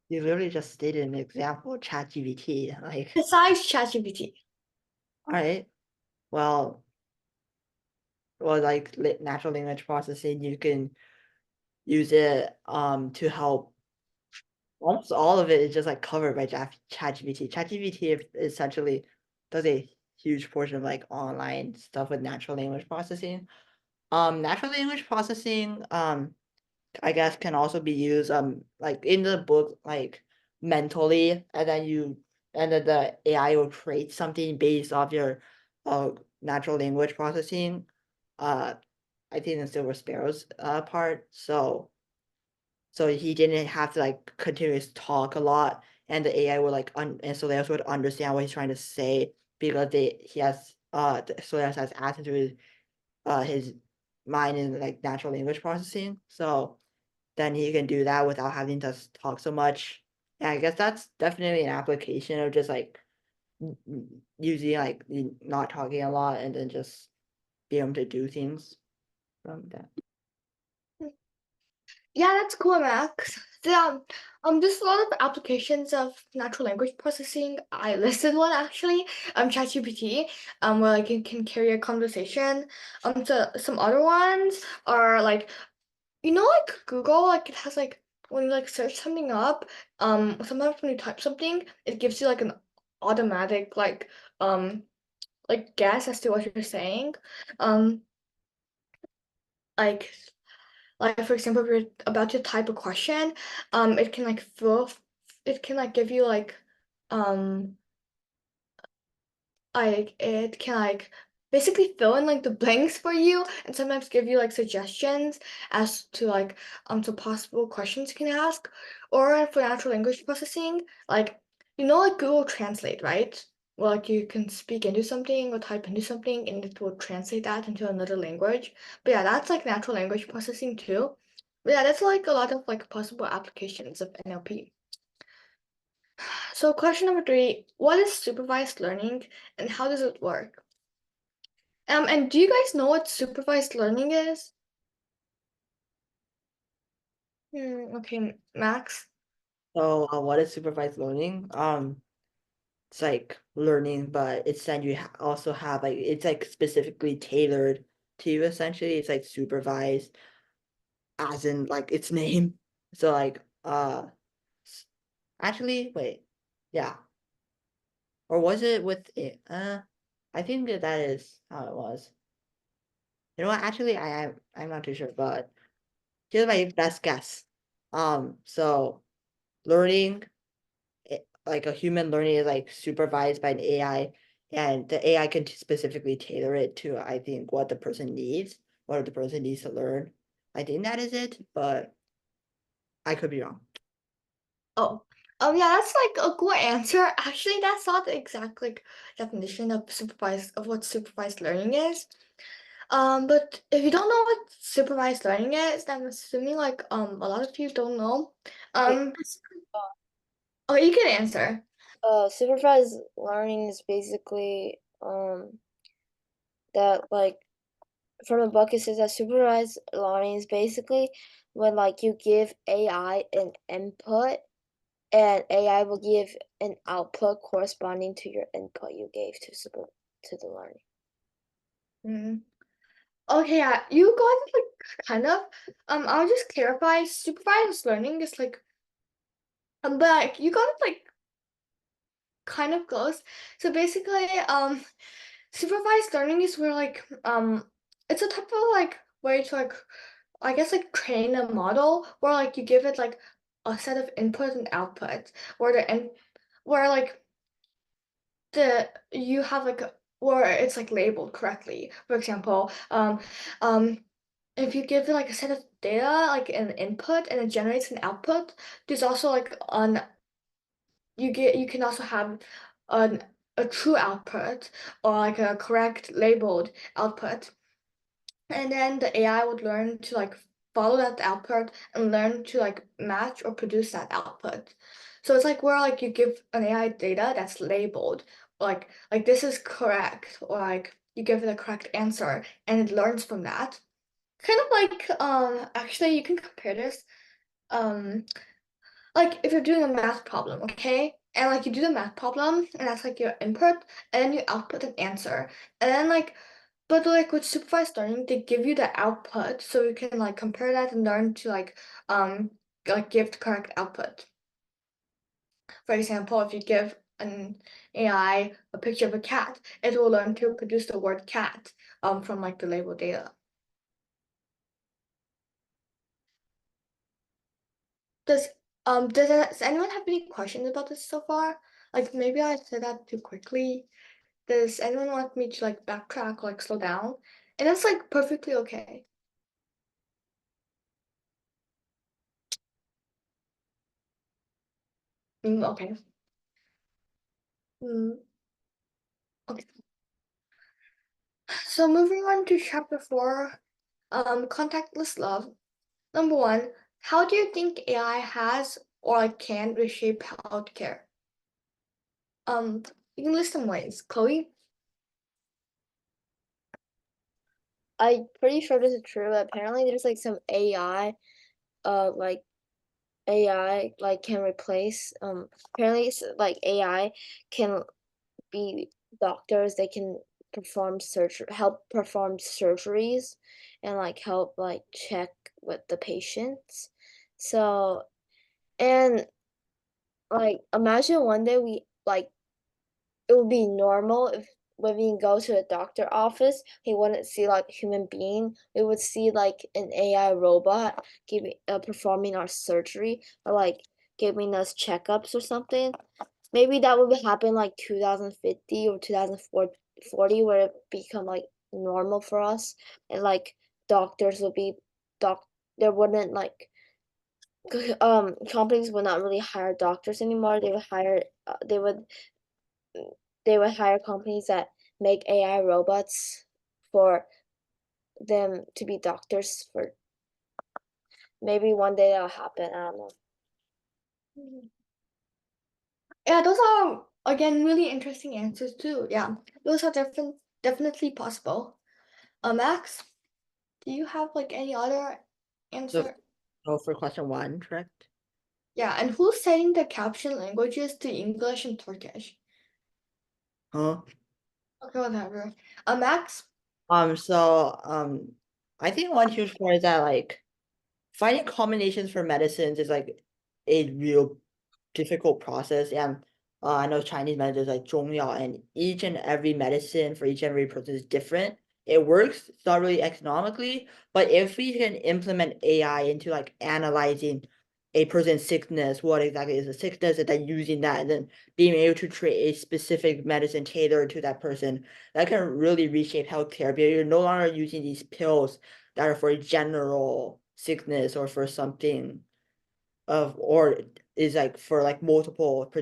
You literally just stated an example, ChatGPT. Like, Besides ChatGPT. all right, well, like natural language processing, you can use it to help. Almost all of it is just like covered by ChatGPT. ChatGPT essentially does a huge portion of like online stuff with natural language processing. Natural language processing, I guess can also be used like in the book like mentally, and then the AI will create something based off your natural language processing. I think the Silver Sparrows part. So he didn't have to like continuously talk a lot, and the AI would like and Soleus would understand what he's trying to say because he has Soleus has access to his mind in like natural language processing. So then he can do that without having to talk so much. And I guess that's definitely an application of just like using like not talking a lot and then just be able to do things from that. Yeah, that's cool, Max. Yeah, there's a lot of applications of natural language processing. I listed one actually, ChatGPT, where like you can carry a conversation. So some other ones are like, you know, like Google, like it has like when you like search something up, sometimes when you type something, it gives you like an automatic like guess as to what you're saying. Um, like for example, if you're about to type a question, it can like it can like give you um, it can like basically fill in like the blanks for you, and sometimes give you like suggestions as to to possible questions you can ask, or for natural language processing, like you know, like Google Translate, right? Well, like you can speak into something or type into something and it will translate that into another language. But yeah, that's like natural language processing too. But yeah, that's like a lot of like possible applications of NLP. So question number 3, what is supervised learning and how does it work? And do you guys know what supervised learning is? Okay, Max. So, what is supervised learning? It's like learning, but it's then you also have like it's like specifically tailored to you essentially. It's like supervised as in like its name. So like actually wait. Yeah. Or was it with it? I think that is how it was. You know what? Actually I'm not too sure, but here's my best guess. So learning like a human learning is like supervised by an AI, and the AI can specifically tailor it to I think what the person needs, what the person needs to learn. I think that is it, but I could be wrong. Oh, yeah, that's like a good answer. Actually, that's not the exact like definition of what supervised learning is. But if you don't know what supervised learning is, then I'm assuming like a lot of you don't know. Um, oh, you can answer. Supervised learning is basically that like from the book it says that supervised learning is basically when like you give AI an input and AI will give an output corresponding to your input you gave to the learning. Mm. Okay, yeah, you got it like kind of. I'll just clarify. Supervised learning is like, but like, you got it like kind of close. So basically, supervised learning is where like it's a type of like way to like I guess like train a model where like you give it like a set of input and output where where like the you have like where it's like labeled correctly. For example, if you give it like a set of data like an input and it generates an output, there's also like an you can also have an a true output or like a correct labeled output. And then the AI would learn to like follow that output and learn to like match or produce that output. So it's like where like you give an AI data that's labeled, like this is correct, or like you give it a correct answer and it learns from that. Kind of like actually you can compare this um like if you're doing a math problem, okay? And like you do the math problem and that's like your input and then you output an answer. And then like but like with supervised learning, they give you the output so you can like compare that and learn to like give the correct output. For example, if you give an AI a picture of a cat, it will learn to produce the word cat from like the label data. Does does anyone have any questions about this so far? Like maybe I said that too quickly. Does anyone want me to like backtrack, like slow down? And that's like perfectly okay. Okay. Mm, okay. So moving on to chapter 4, contactless love. Number 1, how do you think AI has or like can reshape healthcare? Um, you can list some ways. Chloe? I'm pretty sure this is true. Apparently there's like some like AI like can replace apparently it's like AI can be doctors, they can help perform surgeries and like help like check with the patients. So and like imagine one day we like it would be normal if when we go to a doctor office, we wouldn't see like human being. We would see like an AI robot giving performing our surgery or like giving us checkups or something. Maybe that would happen like 2050 or 2040 where it become like normal for us and like doctors would be doc there wouldn't like companies would not really hire doctors anymore. They would hire they would hire companies that make AI robots for them to be doctors. For maybe one day that'll happen. I don't know. Yeah, those are again really interesting answers too. Yeah, those are definitely possible. Max, do you have like any other answer? Oh, for question 1, correct? Yeah, and who's setting the caption languages to English and Turkish? Huh? Okay, whatever. Max? So I think one huge part is that like finding combinations for medicines is like a real difficult process. And I know Chinese medicine is like 中药, and each and every medicine for each and every person is different. It works, it's not really economically, but if we can implement AI into like analyzing a person's sickness, what exactly is the sickness, and then using that, and then being able to create a specific medicine tailored to that person, that can really reshape healthcare, because you're no longer using these pills that are for a general sickness or for something or is like for like multiple,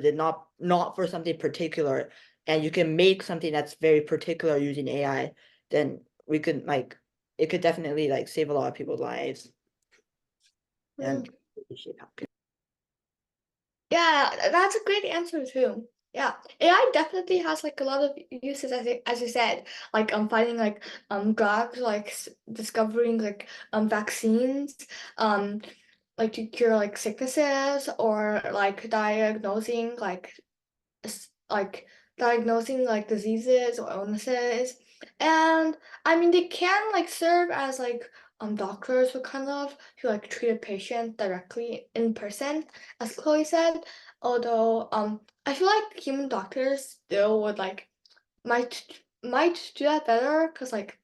not for something particular, and you can make something that's very particular using AI, then we could like it could definitely like save a lot of people's lives and reshape healthcare. Yeah, that's a great answer too. Yeah, AI definitely has like a lot of uses as you said, like finding like drugs, like discovering like vaccines, like to cure like sicknesses or like like diagnosing like diseases or illnesses. And I mean they can like serve as like doctors who kind of to like treat a patient directly in person, as Chloe said. Although I feel like human doctors still would like might do that better because like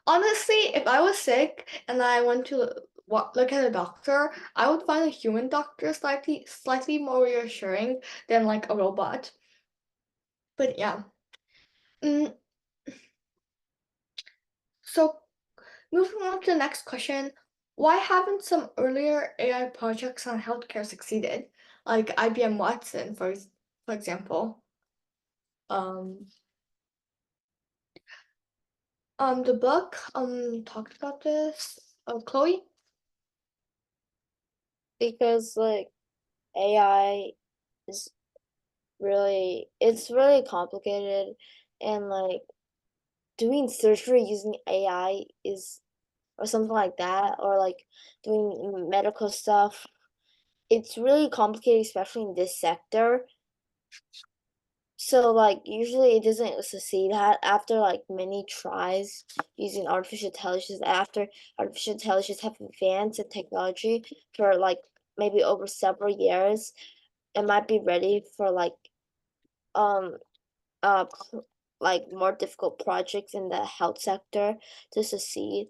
honestly, if I was sick and I went to look at a doctor, I would find a human doctor slightly more reassuring than like a robot. But yeah. Mm, so moving on to the next question, why haven't some earlier AI projects on healthcare succeeded? Like IBM Watson, for example. Um, the book talked about this. Chloe? Because like AI is it's really complicated, and like doing surgery using AI is or something like that, or like doing medical stuff. It's really complicated, especially in this sector. So like usually it doesn't succeed after like many tries using artificial intelligence. After artificial intelligence have advanced in technology for like maybe over several years, it might be ready for um uh like more difficult projects in the health sector to succeed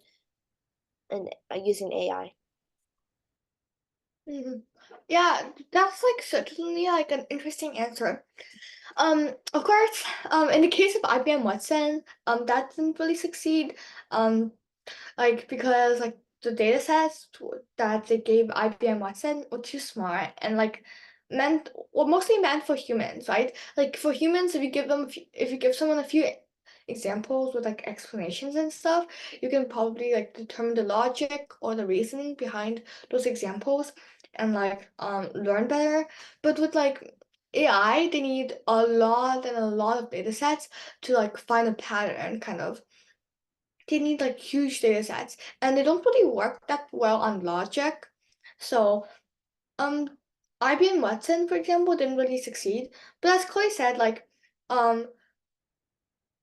in using AI. Mhm. Yeah, that's like certainly like an interesting answer. Of course, in the case of IBM Watson, that didn't really succeed. Um, like because like the data sets that they gave IBM Watson were too smart and like mostly meant for humans, right? Like for humans, if you give someone a few examples with like explanations and stuff, you can probably like determine the logic or the reasoning behind those examples and like learn better. But with like AI, they need a lot of data sets to like find a pattern kind of. They need like huge data sets and they don't really work that well on logic. So um IBM Watson, for example, didn't really succeed. But as Chloe said, like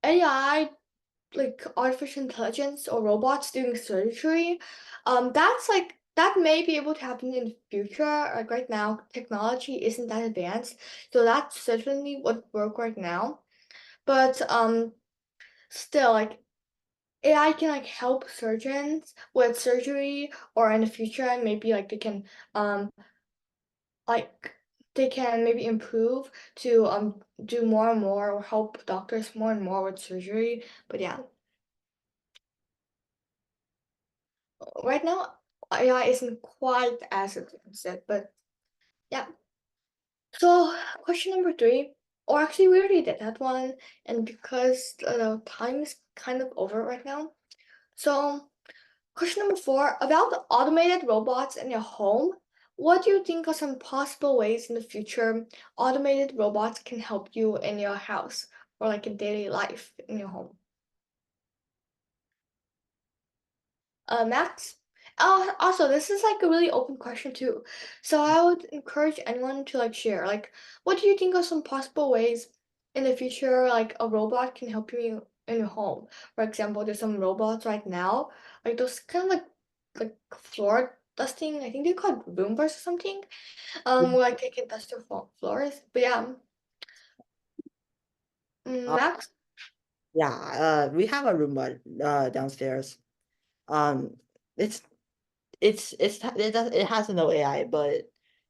AI, like artificial intelligence or robots doing surgery, that's like that may be able to happen in the future. Like right now, technology isn't that advanced, so that certainly would work right now. But still like AI can like help surgeons with surgery or in the future maybe like like they can maybe improve to do more and more or help doctors more and more with surgery. But yeah. Right now AI isn't quite as advanced yet, but yeah. So question number 3, or actually we already did that one, and because the time is kind of over right now. So question number 4, about the automated robots in your home. What do you think are some possible ways in the future automated robots can help you in your house or like in daily life in your home? Max? Also, this is like a really open question too. So I would encourage anyone to like share. Like, what do you think are some possible ways in the future like a robot can help you in your home? For example, there's some robots right now, like those kind of like floor dusting. I think they're called Roombas or something. Where like they can dust your floors. But yeah, Uh, Max. yeah, we have a Roomba downstairs. Um, it's it has no AI, but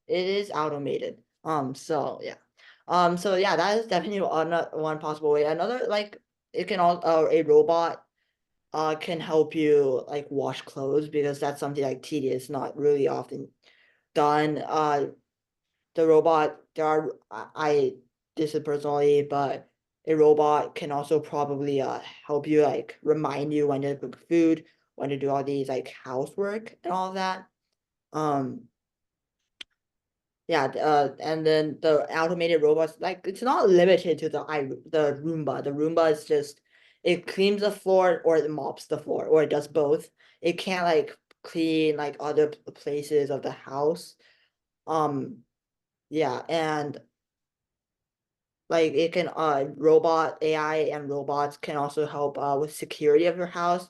it is automated. So yeah, that is definitely one possible way. Another, like, it can all a robot can help you like wash clothes, because that's something like tedious, not really often done. The robot, there are this is personally, but a robot can also probably help you, like remind you when to cook food, when to do all these like housework and all of that. Um, yeah, and then the automated robots, like, it's not limited to the Roomba. The Roomba is just, it cleans the floor or it mops the floor, or it does both. It can't like clean like other places of the house. Um, yeah, and like it can robot AI and robots can also help with security of your house.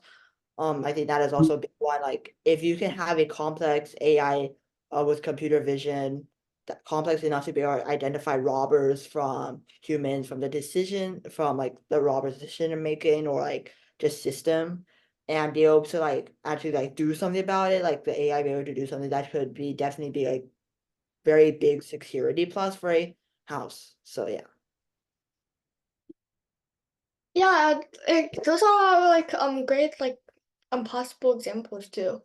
I think that is also a big one. Like, if you can have a complex AI with computer vision, that complex enough to be able to identify robbers from humans, from like the robbers' decision making, or like just system, and be able to like actually like do something about it, like the AI be able to do something, that could be definitely be like very big security plus for a house. So yeah. Yeah, those are like great like possible examples too.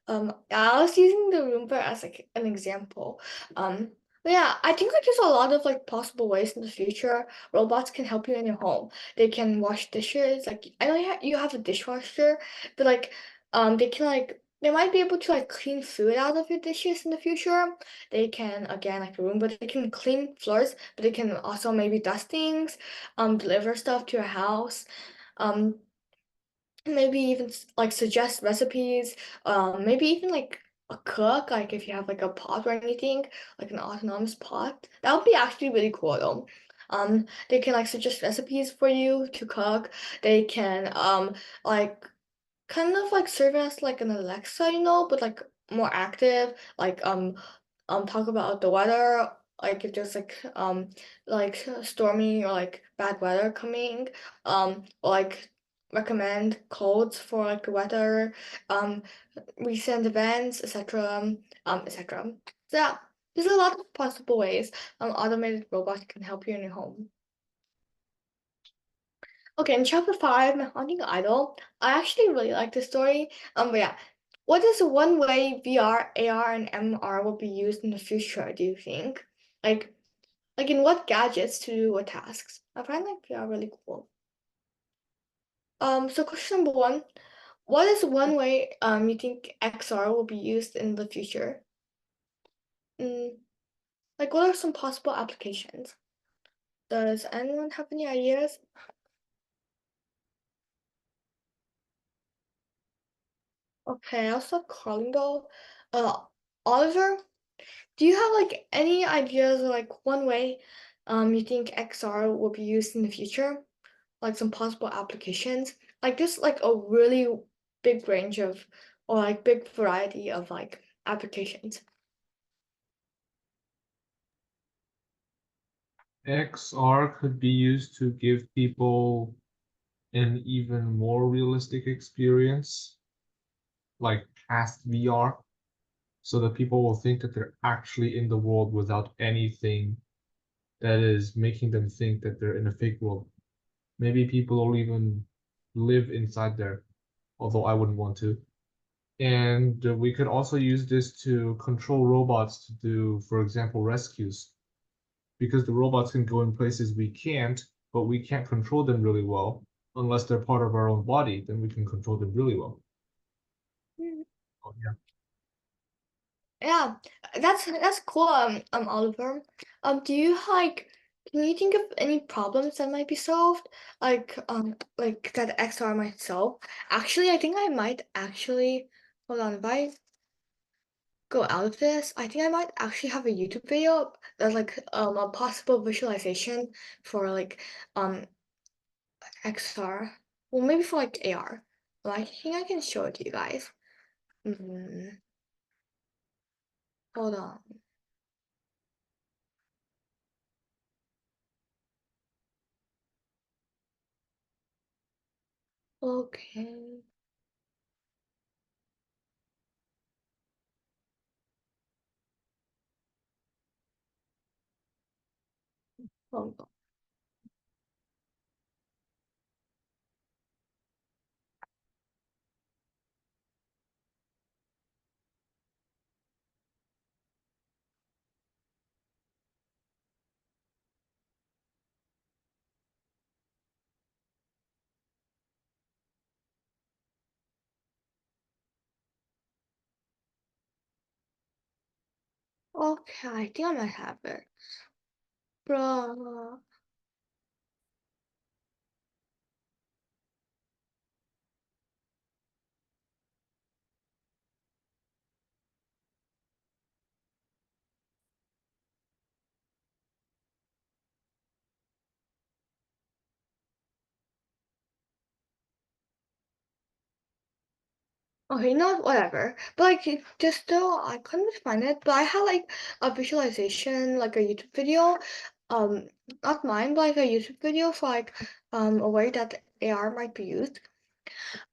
I was using the Roomba as like an example. But yeah, I think like there's a lot of like possible ways in the future robots can help you in your home. They can wash dishes. Like I know you have a dishwasher, but like they can like they might be able to like clean food out of your dishes in the future. They can again like the Roomba, they can clean floors, but they can also maybe dust things, deliver stuff to your house. Um, maybe even like suggest recipes, maybe even like a cook, like if you have like a pot or anything, like an autonomous pot. That would be actually really cool though. They can like suggest recipes for you to cook. They can like kind of like serve as like an Alexa, but like more active, talk about the weather, like if there's like stormy or like bad weather coming, or like recommend codes for like the weather, um, recent events, etc. Etc. So yeah, there's a lot of possible ways automated robots can help you in your home. Okay, in chapter 5, My Haunting Idol, I actually really like this story. But yeah, what is one way VR, AR, and MR will be used in the future, do you think? Like, like in what gadgets to do what tasks? I find like VR really cool. So question number 1, what is one way you think XR will be used in the future? Mm, like what are some possible applications? Does anyone have any ideas? Okay, I'll start calling though. Oliver, do you have like any ideas or like one way you think XR will be used in the future? Like some possible applications? Like just like a really big range of or like big variety of like applications. XR could be used to give people an even more realistic experience, like past VR, so that people will think that they're actually in the world without anything that is making them think that they're in a fake world. Maybe people will even live inside there, although I wouldn't want to. And we could also use this to control robots to do, for example, rescues. Because the robots can go in places we can't, but we can't control them really well. Unless they're part of our own body, then we can control them really well. Oh, yeah. Yeah, that's cool, Oliver. Do you can you think of any problems that might be solved? Like that XR might solve? Actually, I think I might actually, hold on, if I go out of this, I think I might actually have a YouTube video that's like a possible visualization for XR. Well, maybe for like AR. Well, I think I can show it to you guys. Hold on. Okay. Hold on. Okay, I think I might have it. Bruh. Okay, you know what, whatever. But just still, I couldn't find it. But I had like a visualization, like a YouTube video, um, not mine, but like a YouTube video for a way that AR might be used.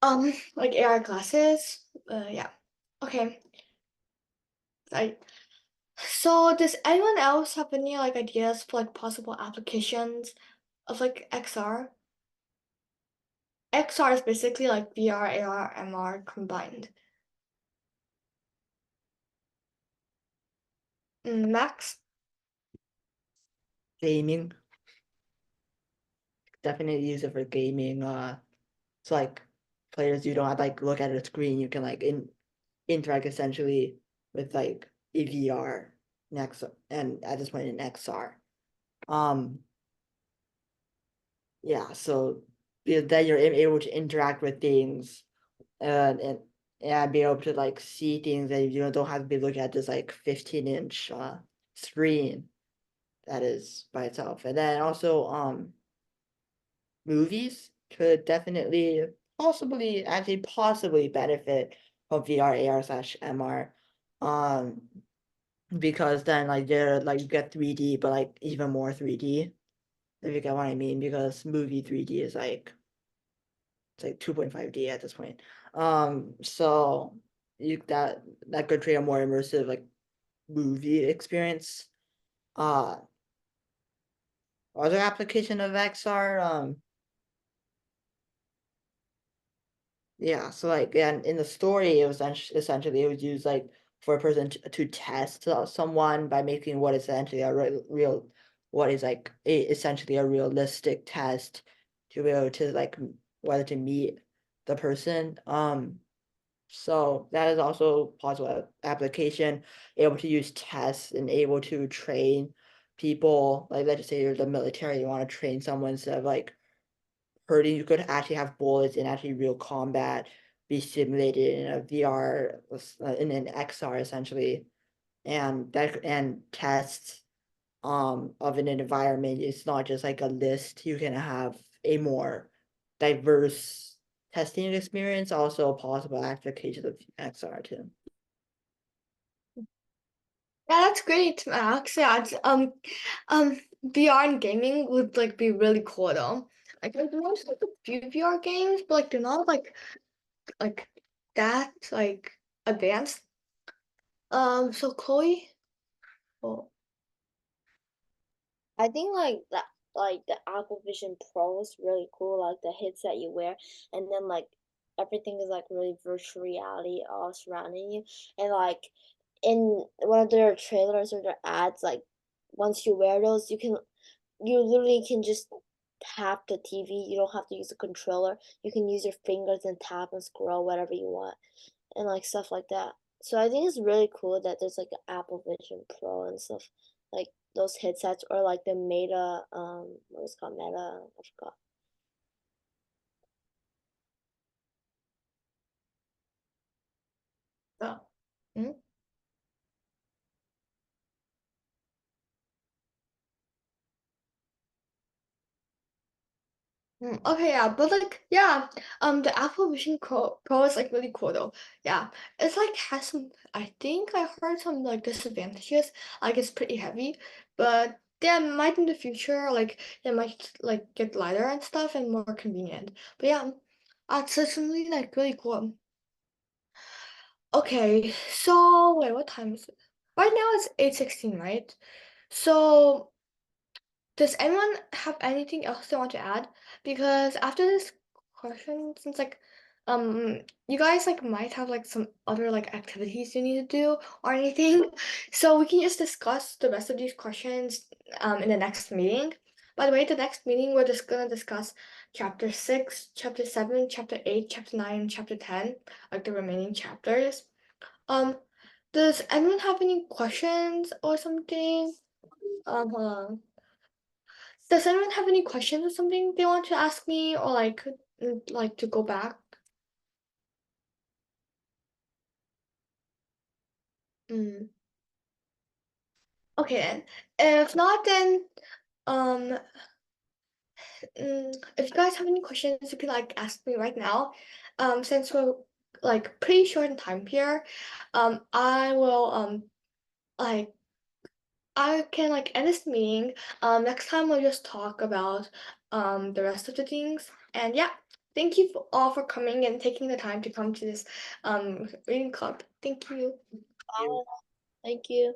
Like AR glasses. Yeah. Okay. I. So does anyone else have any like ideas for like possible applications of like XR? XR is basically like VR, AR, MR combined. Max? Gaming. Definitely use it for gaming. So like players, you don't have to like look at a screen. You can like interact essentially with like a VR next and at this point in XR. Um, yeah, so then you're able to interact with things and be able to like see things that you don't have to be looking at this like 15-inch screen that is by itself. And then also movies could definitely possibly benefit from VR, AR/MR. Um because then like they're like you get 3D but like even more 3D, if you get what I mean, because movie 3D is like it's like 2.5D at this point. So you that could create a more immersive like movie experience. Uh Other application of XR, yeah, so like and in the story it was essentially it was used like for a person to test someone by making what is essentially a real what is like essentially a realistic test to be able to like whether to meet the person. So that is also possible application, able to use tests and able to train people. Like let's say you're the military, you want to train someone instead of like hurting, you could actually have bullets in actually real combat be simulated in a VR in an XR essentially, and that and tests of an environment. It's not just like a list. You can have a more diverse testing experience, also a possible application of XR too. Yeah, that's great, Max. Yeah, VR and gaming would like be really cool though. Like there's most like a few VR games, but like they're not like that like advanced. So Chloe, oh, I think like the Aqua Vision Pro is really cool, like the headset you wear, and then like everything is like really virtual reality all surrounding you, and like in one of their trailers or their ads, like once you wear those, you literally can just tap the TV. You don't have to use a controller. You can use your fingers and tap and scroll whatever you want, and like stuff like that. So I think it's really cool that there's like an Apple Vision Pro and stuff like those headsets, or like the Meta, what is it called, Meta? I forgot. Oh. Hmm? Okay, yeah, but like, yeah, the Apple Vision Pro is like really cool though. Yeah, it's like has some. I think I heard some like disadvantages. Like it's pretty heavy, but yeah, might in the future like it might like get lighter and stuff and more convenient. But yeah, it's certainly like really cool. Okay, so wait, what time is it? Right now it's 8:16, right? So. Does anyone have anything else they want to add? Because after this question, since like you guys like might have like some other like activities you need to do or anything, so we can just discuss the rest of these questions in the next meeting. By the way, the next meeting we're just gonna discuss chapter 6, chapter 7, chapter 8, chapter 9, and chapter 10, like the remaining chapters. Um, does anyone have any questions or something? Hold on. Does anyone have any questions or something they want to ask me or like to go back? Mm. Okay then. If not, then um if you guys have any questions, you can like ask me right now. Since we're like pretty short in time here, I will like I can like end this meeting. Next time we'll just talk about the rest of the things. And yeah, thank you all for coming and taking the time to come to this reading club. Thank you. Bye. Thank you.